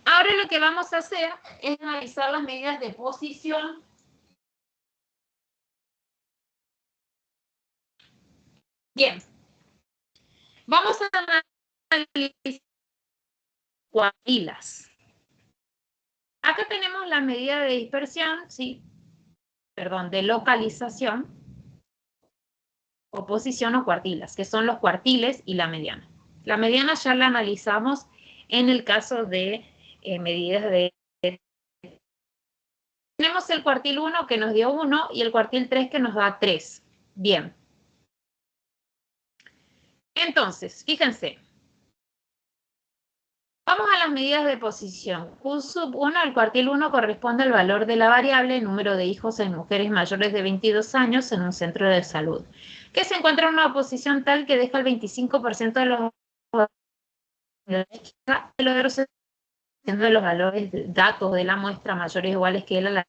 Ahora lo que vamos a hacer es analizar las medidas de posición. Bien. Vamos a analizar cuartilas. Acá tenemos la medida de dispersión, ¿sí? Perdón, de localización, o posición o cuartilas, que son los cuartiles y la mediana. La mediana ya la analizamos en el caso de medidas de... Tenemos el cuartil 1 que nos dio 1 y el cuartil 3 que nos da 3. Bien. Entonces, fíjense. Vamos a las medidas de posición. Q sub 1, el cuartil 1 corresponde al valor de la variable número de hijos en mujeres mayores de 22 años en un centro de salud, que se encuentra en una posición tal que deja el 25% de los valores de datos de la muestra mayores o iguales que la.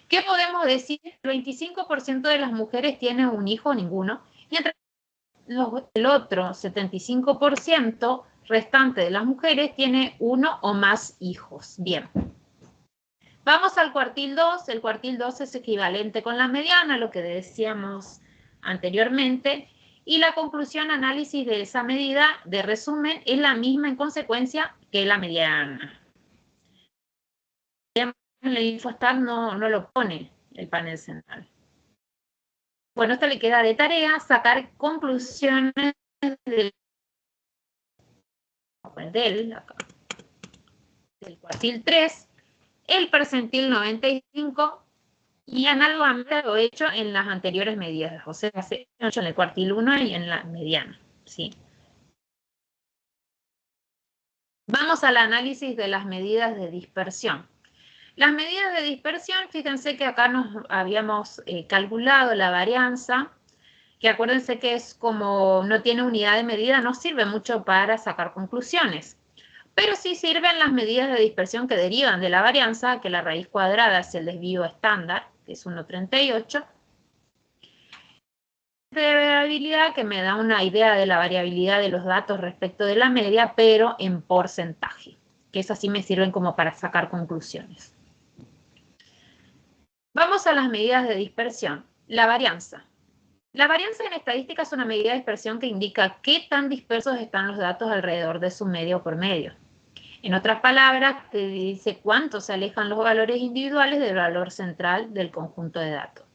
¿Qué podemos decir? El 25% de las mujeres tiene un hijo o ninguno, mientras el otro 75% restante de las mujeres tiene uno o más hijos. Bien. Vamos al cuartil 2. El cuartil 2 es equivalente con la mediana, lo que decíamos anteriormente. Y la conclusión, análisis de esa medida de resumen es la misma en consecuencia que la mediana. El Infostat no lo pone el panel central. Bueno, esto le queda de tarea sacar conclusiones del cuartil 3, el percentil 95 y análogamente lo he hecho en las anteriores medidas, o sea, en el cuartil 1 y en la mediana. ¿Sí? Vamos al análisis de las medidas de dispersión. Las medidas de dispersión, fíjense que acá nos habíamos calculado la varianza, que acuérdense que es como no tiene unidad de medida, no sirve mucho para sacar conclusiones. Pero sí sirven las medidas de dispersión que derivan de la varianza, que la raíz cuadrada es el desvío estándar, que es 1,38. De variabilidad que me da una idea de la variabilidad de los datos respecto de la media, pero en porcentaje, que esas sí me sirven como para sacar conclusiones. Vamos a las medidas de dispersión. La varianza. La varianza en estadística es una medida de dispersión que indica qué tan dispersos están los datos alrededor de su media o promedio. En otras palabras, te dice cuánto se alejan los valores individuales del valor central del conjunto de datos.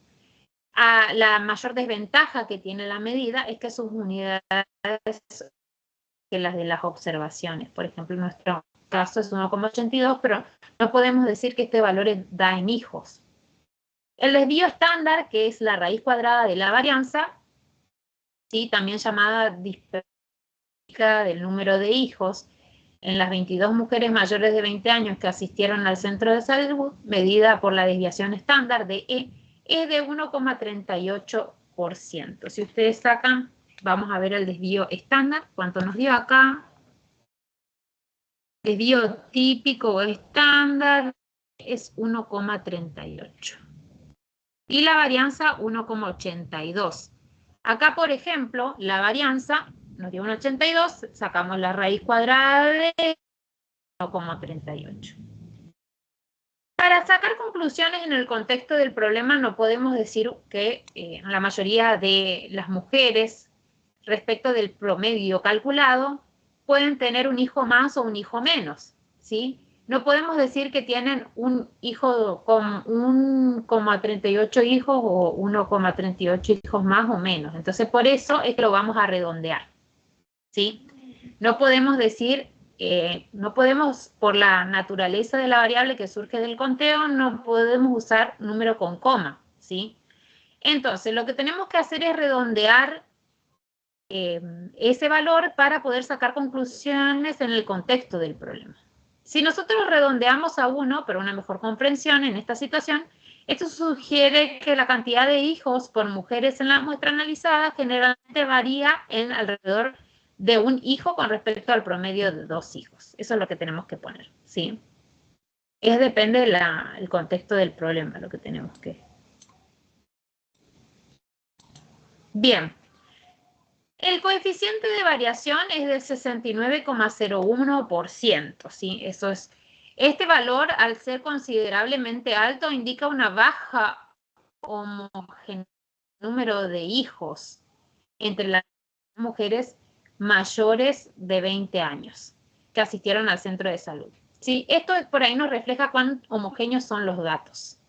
La mayor desventaja que tiene la medida es que sus unidades que las de las observaciones. Por ejemplo, en nuestro caso es 1,82, pero no podemos decir que este valor da en hijos. El desvío estándar, que es la raíz cuadrada de la varianza, ¿sí? También llamada dispersión del número de hijos, en las 22 mujeres mayores de 20 años que asistieron al centro de salud, medida por la desviación estándar de E, es de 1,38%. Si ustedes sacan, vamos a ver el desvío estándar, cuánto nos dio acá. Desvío típico o estándar es 1,38. Y la varianza 1,82. Acá, por ejemplo, la varianza nos dio 1,82, sacamos la raíz cuadrada de 1,38. Para sacar conclusiones en el contexto del problema no podemos decir que la mayoría de las mujeres respecto del promedio calculado pueden tener un hijo más o un hijo menos, ¿sí? No podemos decir que tienen un hijo con 1,38 hijos o 1,38 hijos más o menos. Entonces, por eso es que lo vamos a redondear, ¿sí? No podemos decir, no podemos, por la naturaleza de la variable que surge del conteo, no podemos usar número con coma, ¿sí? Entonces, lo que tenemos que hacer es redondear ese valor para poder sacar conclusiones en el contexto del problema. Si nosotros redondeamos a 1, pero una mejor comprensión en esta situación, esto sugiere que la cantidad de hijos por mujeres en la muestra analizada generalmente varía en alrededor de un hijo con respecto al promedio de 2 hijos. Eso es lo que tenemos que poner, ¿sí? Depende del contexto del problema, lo que tenemos que... Bien. El coeficiente de variación es del 69,01%, ¿sí? Eso es. Este valor, al ser considerablemente alto, indica una baja homogeneidad número de hijos entre las mujeres mayores de 20 años que asistieron al centro de salud. ¿Sí? Esto por ahí nos refleja cuán homogéneos son los datos.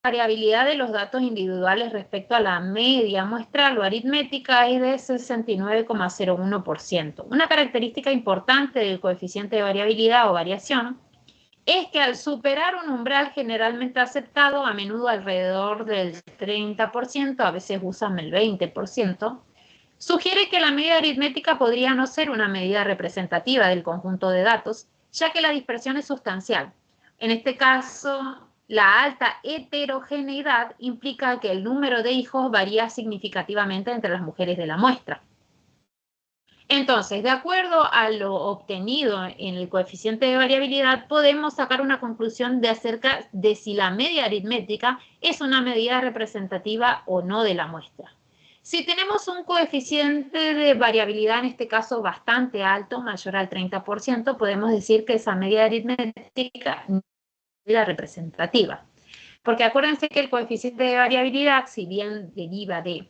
La variabilidad de los datos individuales respecto a la media muestral o aritmética es de 69,01%. Una característica importante del coeficiente de variabilidad o variación es que al superar un umbral generalmente aceptado, a menudo alrededor del 30%, a veces usan el 20%, Sugiere que la medida aritmética podría no ser una medida representativa del conjunto de datos, ya que la dispersión es sustancial. En este caso, la alta heterogeneidad implica que el número de hijos varía significativamente entre las mujeres de la muestra. Entonces, de acuerdo a lo obtenido en el coeficiente de variabilidad, podemos sacar una conclusión de acerca de si la media aritmética es una medida representativa o no de la muestra. Si tenemos un coeficiente de variabilidad, en este caso bastante alto, mayor al 30%, podemos decir que esa media aritmética no es la representativa. Porque acuérdense que el coeficiente de variabilidad, si bien deriva de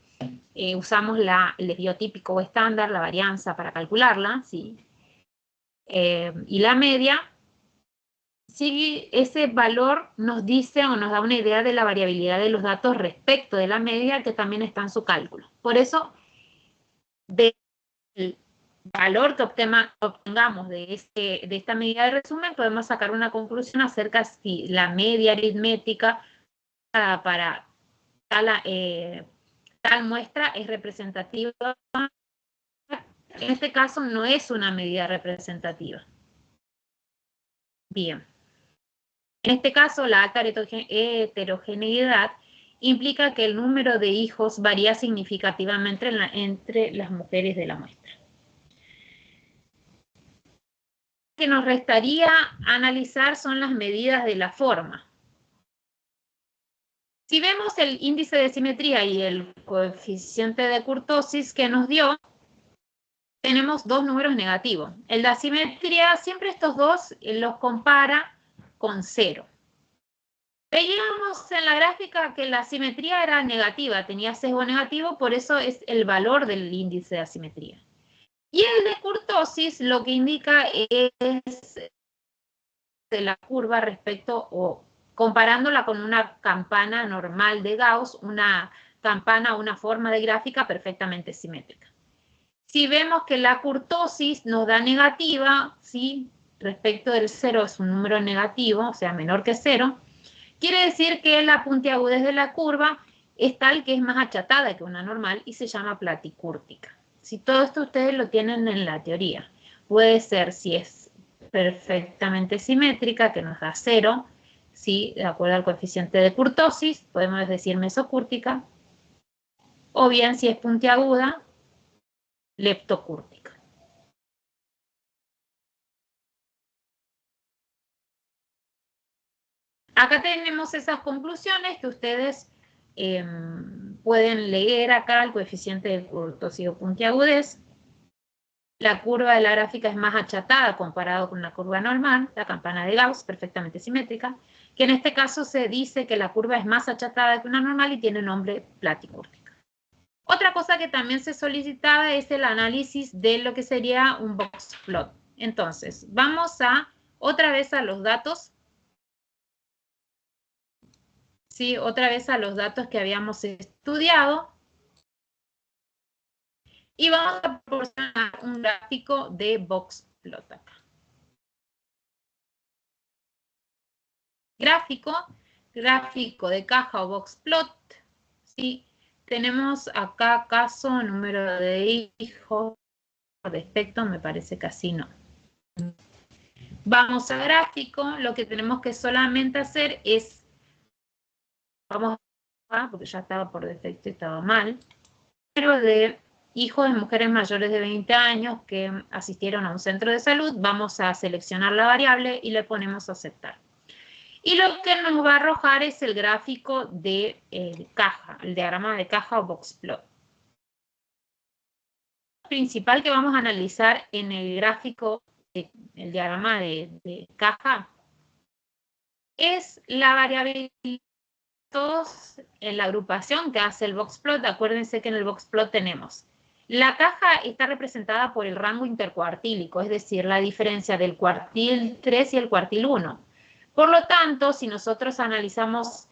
usamos el desvío típico o estándar, la varianza para calcularla, ¿sí? Y la media, sí, ese valor nos dice o nos da una idea de la variabilidad de los datos respecto de la media que también está en su cálculo. Por eso, del valor que obtengamos de esta medida de resumen, podemos sacar una conclusión acerca de si la media aritmética para tal muestra es representativa. En este caso no es una medida representativa. Bien. En este caso, la alta heterogeneidad implica que el número de hijos varía significativamente entre las mujeres de la muestra. Lo que nos restaría analizar son las medidas de la forma. Si vemos el índice de simetría y el coeficiente de kurtosis que nos dio, tenemos dos números negativos. El de asimetría, siempre estos dos los compara con 0. Veíamos en la gráfica que la asimetría era negativa, tenía sesgo negativo, por eso es el valor del índice de asimetría. Y el de kurtosis lo que indica es de la curva respecto o comparándola con una campana normal de Gauss, una campana o una forma de gráfica perfectamente simétrica. Si vemos que la kurtosis nos da negativa, ¿sí? Respecto del 0 es un número negativo, o sea, menor que 0, quiere decir que la puntiagudez de la curva es tal que es más achatada que una normal y se llama platicúrtica. Si todo esto ustedes lo tienen en la teoría, puede ser si es perfectamente simétrica, que nos da 0, ¿sí? De acuerdo al coeficiente de kurtosis, podemos decir mesocúrtica, o bien si es puntiaguda, leptocúrtica. Acá tenemos esas conclusiones que ustedes pueden leer acá el coeficiente de kurtosis o puntiagudez. La curva de la gráfica es más achatada comparado con una curva normal, la campana de Gauss, perfectamente simétrica, que en este caso se dice que la curva es más achatada que una normal y tiene nombre platicúrtica. Otra cosa que también se solicitaba es el análisis de lo que sería un box plot. Entonces, vamos otra vez a los datos. ¿Sí? Otra vez a los datos que habíamos estudiado. Y vamos a proporcionar un gráfico de box plot acá. Gráfico de caja o box plot. ¿Sí? Tenemos acá caso, número de hijos, por defecto me parece que así no. Vamos a gráfico, lo que tenemos que solamente hacer es, vamos a, porque ya estaba por defecto y estaba mal, número de hijos de mujeres mayores de 20 años que asistieron a un centro de salud, vamos a seleccionar la variable y le ponemos aceptar. Y lo que nos va a arrojar es el gráfico de caja, el diagrama de caja o box plot. Lo principal que vamos a analizar en el gráfico, el diagrama de caja, es la variabilidad en la agrupación que hace el box plot. Acuérdense que en el box plot tenemos la caja está representada por el rango intercuartílico, es decir, la diferencia del cuartil 3 y el cuartil 1. Por lo tanto, si nosotros analizamos,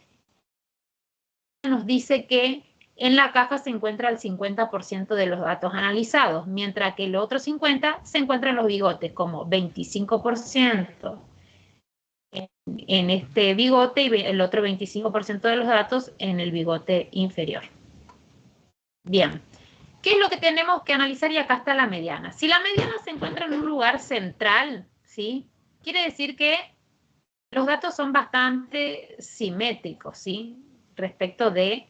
nos dice que en la caja se encuentra el 50% de los datos analizados, mientras que el otro 50% se encuentra en los bigotes, como 25% en este bigote y el otro 25% de los datos en el bigote inferior. Bien. ¿Qué es lo que tenemos que analizar? Y acá está la mediana. Si la mediana se encuentra en un lugar central, ¿sí? Quiere decir que los datos son bastante simétricos, ¿sí? Respecto de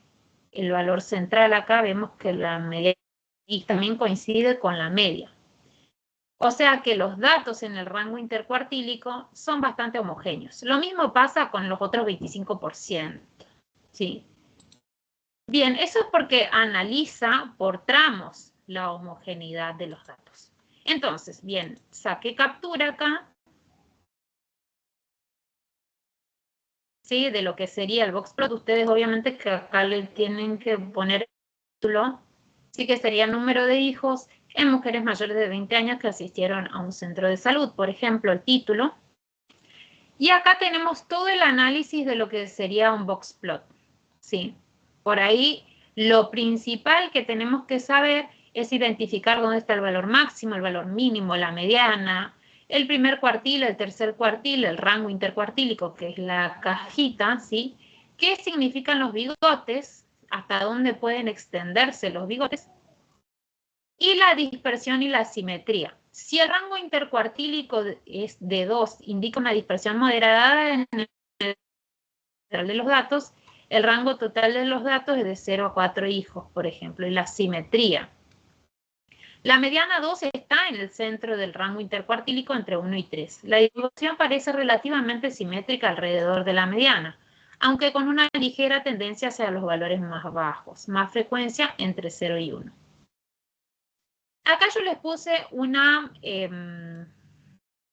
el valor central acá vemos que la mediana y también coincide con la media. O sea que los datos en el rango intercuartílico son bastante homogéneos. Lo mismo pasa con los otros 25%, ¿sí? Bien, eso es porque analiza por tramos la homogeneidad de los datos. Entonces, bien, saqué captura acá, ¿sí? De lo que sería el boxplot. Ustedes obviamente que acá le tienen que poner el título, sí, que sería el número de hijos en mujeres mayores de 20 años que asistieron a un centro de salud, por ejemplo, el título. Y acá tenemos todo el análisis de lo que sería un boxplot, ¿sí? Por ahí, lo principal que tenemos que saber es identificar dónde está el valor máximo, el valor mínimo, la mediana, el primer cuartil, el tercer cuartil, el rango intercuartílico, que es la cajita, ¿sí? ¿Qué significan los bigotes? ¿Hasta dónde pueden extenderse los bigotes? Y la dispersión y la simetría. Si el rango intercuartílico es de 2, indica una dispersión moderada en el total de los datos, el rango total de los datos es de 0 a 4 hijos, por ejemplo, y la simetría. La mediana 2 está en el centro del rango intercuartílico entre 1 y 3. La distribución parece relativamente simétrica alrededor de la mediana, aunque con una ligera tendencia hacia los valores más bajos, más frecuencia entre 0 y 1. Acá yo les puse una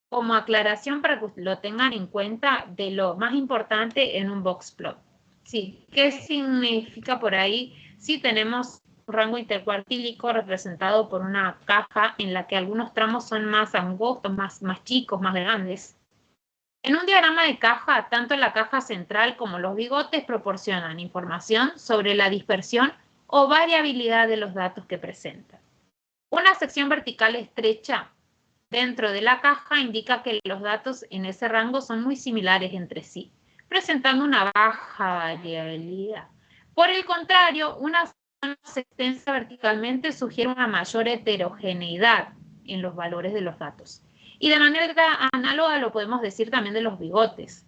como aclaración para que lo tengan en cuenta de lo más importante en un boxplot. Sí, ¿qué significa por ahí? Si tenemos un rango intercuartílico representado por una caja en la que algunos tramos son más angostos, más chicos, más grandes. En un diagrama de caja, tanto la caja central como los bigotes proporcionan información sobre la dispersión o variabilidad de los datos que presentan. Una sección vertical estrecha dentro de la caja indica que los datos en ese rango son muy similares entre sí, presentando una baja variabilidad. Por el contrario, una zona más extensa verticalmente sugiere una mayor heterogeneidad en los valores de los datos. Y de manera análoga lo podemos decir también de los bigotes,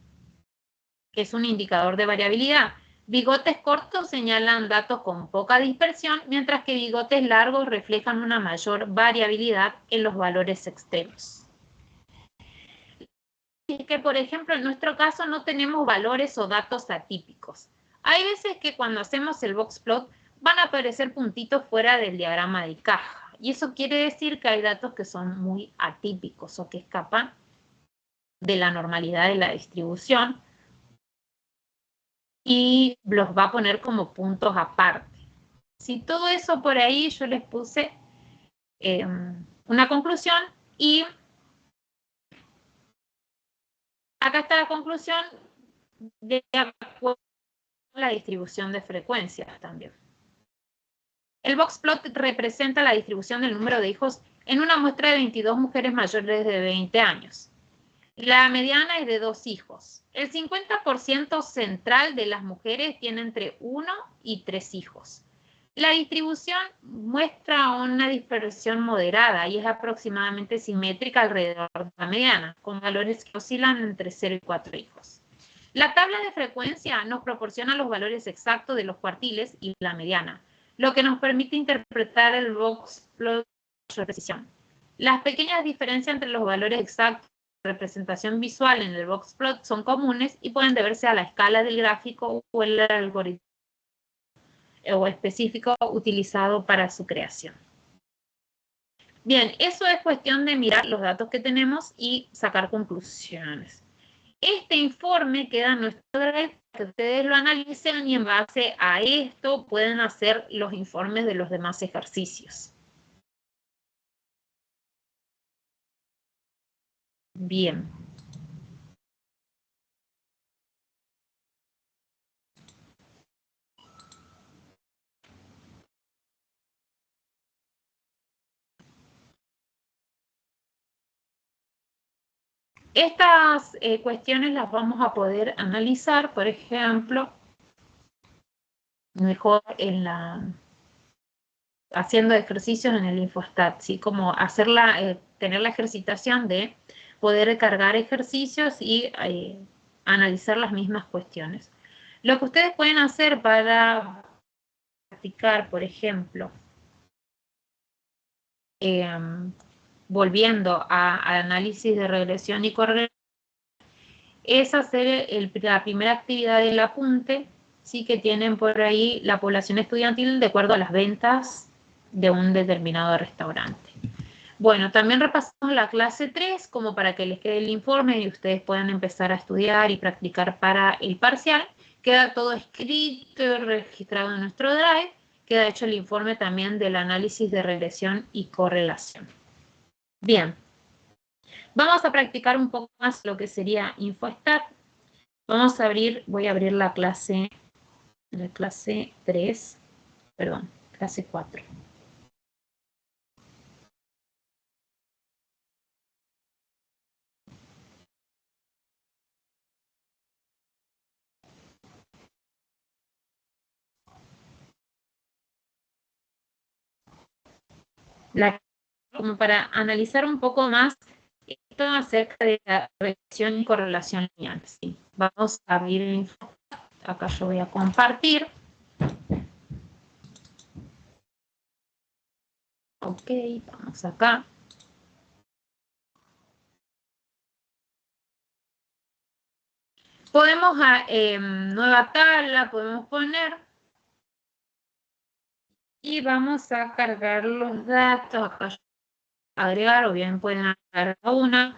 que es un indicador de variabilidad. Bigotes cortos señalan datos con poca dispersión, mientras que bigotes largos reflejan una mayor variabilidad en los valores extremos. Y que, por ejemplo, en nuestro caso no tenemos valores o datos atípicos. Hay veces que cuando hacemos el boxplot van a aparecer puntitos fuera del diagrama de caja. Y eso quiere decir que hay datos que son muy atípicos o que escapan de la normalidad de la distribución. Y los va a poner como puntos aparte. Si todo eso por ahí yo les puse una conclusión y acá está la conclusión de acuerdo a la distribución de frecuencias también. El boxplot representa la distribución del número de hijos en una muestra de 22 mujeres mayores de 20 años. La mediana es de 2 hijos. El 50% central de las mujeres tiene entre 1 y 3 hijos. La distribución muestra una dispersión moderada y es aproximadamente simétrica alrededor de la mediana, con valores que oscilan entre 0 y 4 hijos. La tabla de frecuencia nos proporciona los valores exactos de los cuartiles y la mediana, lo que nos permite interpretar el boxplot con mayor precisión. Las pequeñas diferencias entre los valores exactos representación visual en el boxplot son comunes y pueden deberse a la escala del gráfico o el algoritmo o específico utilizado para su creación. Bien, eso es cuestión de mirar los datos que tenemos y sacar conclusiones. Este informe queda en nuestro drive para que ustedes lo analicen y en base a esto pueden hacer los informes de los demás ejercicios. Bien. Estas cuestiones las vamos a poder analizar, por ejemplo, mejor en la haciendo ejercicios en el Infostat, ¿sí? Como hacerla, tener la ejercitación de poder cargar ejercicios y analizar las mismas cuestiones. Lo que ustedes pueden hacer para practicar, por ejemplo, volviendo al análisis de regresión y correlación, es hacer la primera actividad del apunte, sí, que tienen por ahí la población estudiantil de acuerdo a las ventas de un determinado restaurante. Bueno, también repasamos la clase 3 como para que les quede el informe y ustedes puedan empezar a estudiar y practicar para el parcial. Queda todo escrito y registrado en nuestro Drive. Queda hecho el informe también del análisis de regresión y correlación. Bien, vamos a practicar un poco más lo que sería Infostat. Vamos a abrir, voy a abrir la clase 3, perdón, clase 4. Como para analizar un poco más esto acerca de la regresión y correlación lineal. ¿Sí? Vamos a abrir el info. Acá yo voy a compartir. Ok, vamos acá. Podemos, nueva tabla, podemos poner. Y vamos a cargar los datos. Acá yo voy a agregar, o bien pueden agregar una.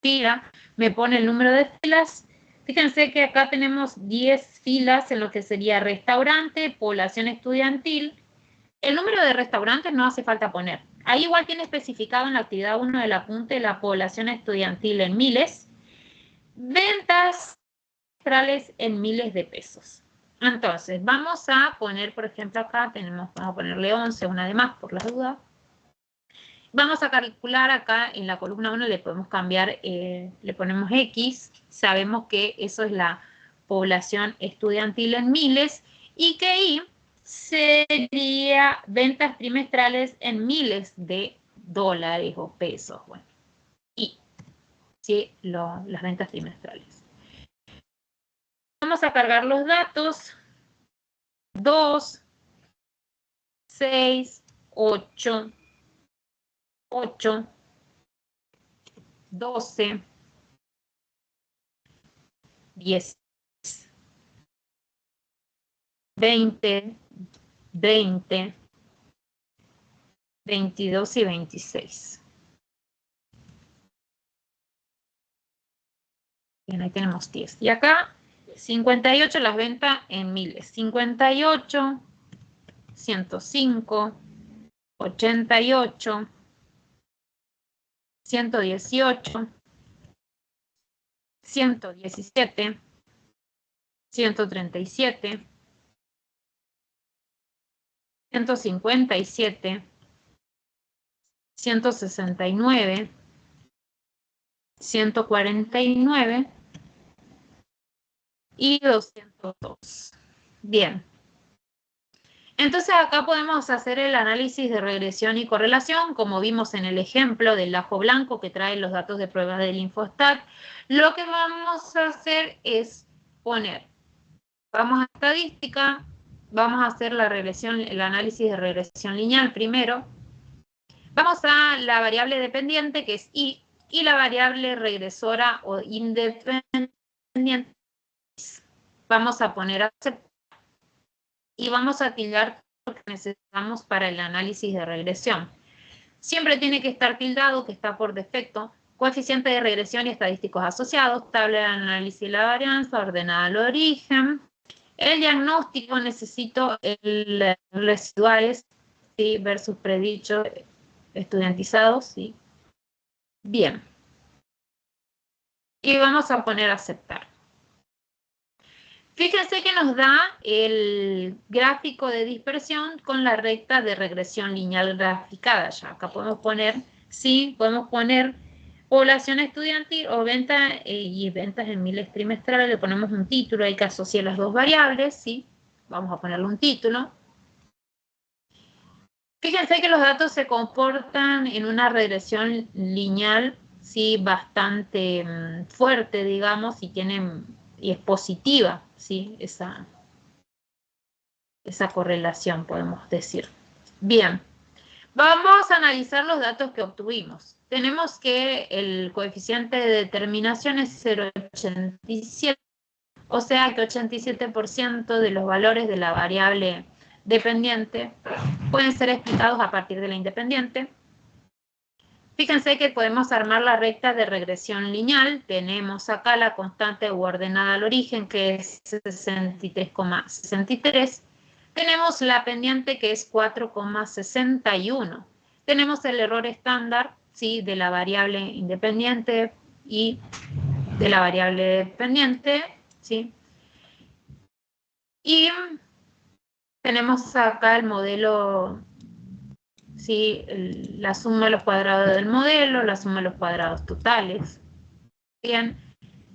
Fila, me pone el número de filas. Fíjense que acá tenemos 10 filas en lo que sería restaurante, población estudiantil. El número de restaurantes no hace falta poner. Ahí igual tiene especificado en la actividad 1 del apunte la población estudiantil en miles, ventas centrales en miles de pesos. Entonces, vamos a poner, por ejemplo, acá vamos a ponerle 11, una de más por las dudas. Vamos a calcular acá en la columna 1, le podemos cambiar, le ponemos X, sabemos que eso es la población estudiantil en miles, y que Y sería ventas trimestrales en miles de dólares o pesos. Bueno, Y, ¿sí? Las ventas trimestrales. Vamos a cargar los datos. 2, 6, 8, 12, 10, 20, 20, 22 y 26. Bien, ahí tenemos 10. Y acá 58 las ventas en miles. 58, 105, 88, 118, 117, 137, 157, 169, 149 y 202. Bien. Entonces acá podemos hacer el análisis de regresión y correlación, como vimos en el ejemplo del ajo blanco que trae los datos de pruebas del Infostat. Lo que vamos a hacer es poner, vamos a estadística, vamos a hacer la regresión, el análisis de regresión lineal primero. Vamos a la variable dependiente, que es Y, y la variable regresora o independiente. Vamos a poner aceptar y vamos a tildar lo que necesitamos para el análisis de regresión. Siempre tiene que estar tildado, que está por defecto, coeficiente de regresión y estadísticos asociados, tabla de análisis y la varianza, ordenada al origen. El diagnóstico necesito el residuales, ¿sí? Versus predicho estudiantizados, ¿sí? Bien. Y vamos a poner aceptar. Fíjense que nos da el gráfico de dispersión con la recta de regresión lineal graficada. Ya acá podemos poner, sí, podemos poner población estudiantil o ventas y ventas en miles trimestrales. Le ponemos un título, hay que asociar las dos variables, ¿sí? vamos a ponerle un título. Fíjense que los datos se comportan en una regresión lineal, sí, bastante fuerte, digamos, y es positiva, sí, esa correlación, podemos decir. Bien, vamos a analizar los datos que obtuvimos. Tenemos que el coeficiente de determinación es 0,87, o sea que 87% de los valores de la variable dependiente pueden ser explicados a partir de la independiente. Fíjense que podemos armar la recta de regresión lineal. Tenemos acá la constante u ordenada al origen, que es 63,63. Tenemos la pendiente, que es 4,61. Tenemos el error estándar, ¿sí?, de la variable independiente y de la variable dependiente, ¿sí? Y tenemos acá el modelo, ¿sí?, la suma de los cuadrados del modelo, la suma de los cuadrados totales. Bien,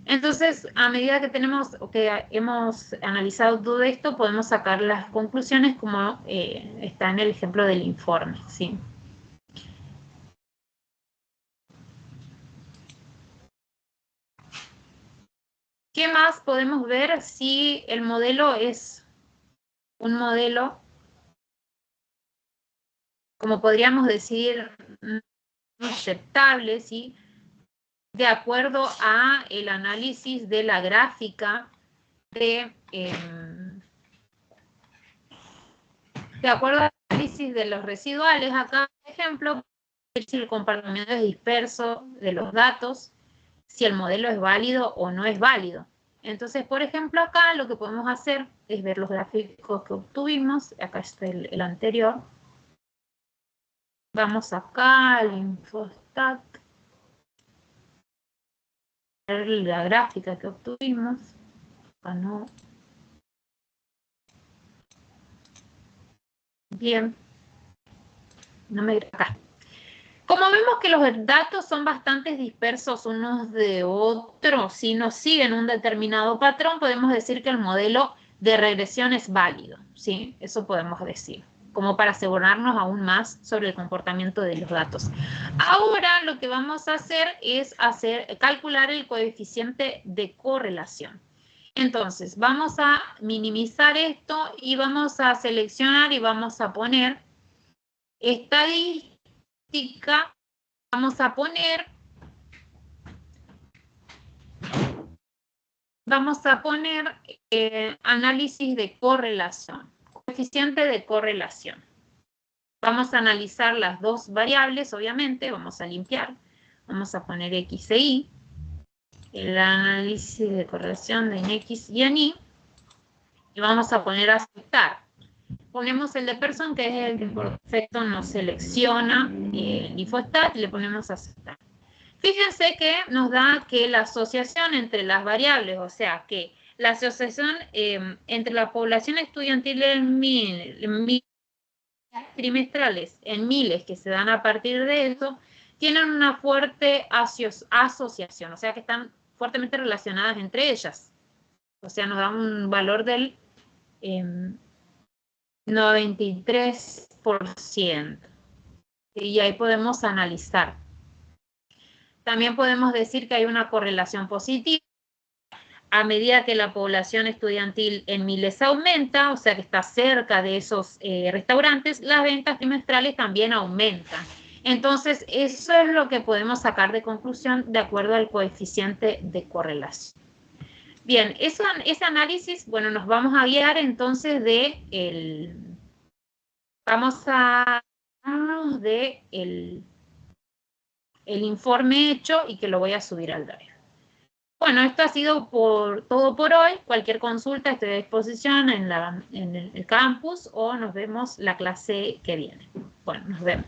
entonces, a medida que hemos analizado todo esto, podemos sacar las conclusiones como está en el ejemplo del informe, ¿sí? ¿Qué más podemos ver si el modelo es un modelo, como podríamos decir, no aceptable, ¿sí?, de acuerdo a el análisis de la gráfica de acuerdo al análisis de los residuales? Acá, por ejemplo, si el comportamiento es disperso de los datos, si el modelo es válido o no es válido. Entonces, por ejemplo, acá lo que podemos hacer es ver los gráficos que obtuvimos. Acá está el anterior. Vamos acá al Infostat. Ver la gráfica que obtuvimos. Acá no. Bien. No me acá. Como vemos que los datos son bastante dispersos unos de otros, si no siguen un determinado patrón, podemos decir que el modelo de regresión es válido, ¿sí? Eso podemos decir, como para asegurarnos aún más sobre el comportamiento de los datos. Ahora lo que vamos a hacer es calcular el coeficiente de correlación. Entonces, vamos a minimizar esto y vamos a seleccionar y vamos a poner estadística. Vamos a poner análisis de correlación, coeficiente de correlación. Vamos a analizar las dos variables, obviamente, vamos a limpiar. Vamos a poner X e Y. El análisis de correlación de en X y en Y. Y vamos a poner aceptar. Ponemos el de person, que es el que por defecto nos selecciona el Infostat, y le ponemos aceptar. Fíjense que nos da que la asociación entre las variables, o sea, que la asociación entre la población estudiantil en trimestrales, en miles que se dan a partir de eso, tienen una fuerte asociación, o sea, que están fuertemente relacionadas entre ellas. O sea, nos da un valor del 93%. Y ahí podemos analizar. También podemos decir que hay una correlación positiva. A medida que la población estudiantil en miles aumenta, o sea que está cerca de esos restaurantes, las ventas trimestrales también aumentan. Entonces, eso es lo que podemos sacar de conclusión de acuerdo al coeficiente de correlación. Bien, ese análisis, bueno, nos vamos a guiar entonces vamos a el informe hecho y que lo voy a subir al Drive. Bueno, esto ha sido todo por hoy. Cualquier consulta estoy a disposición en el campus o nos vemos la clase que viene. Bueno, nos vemos.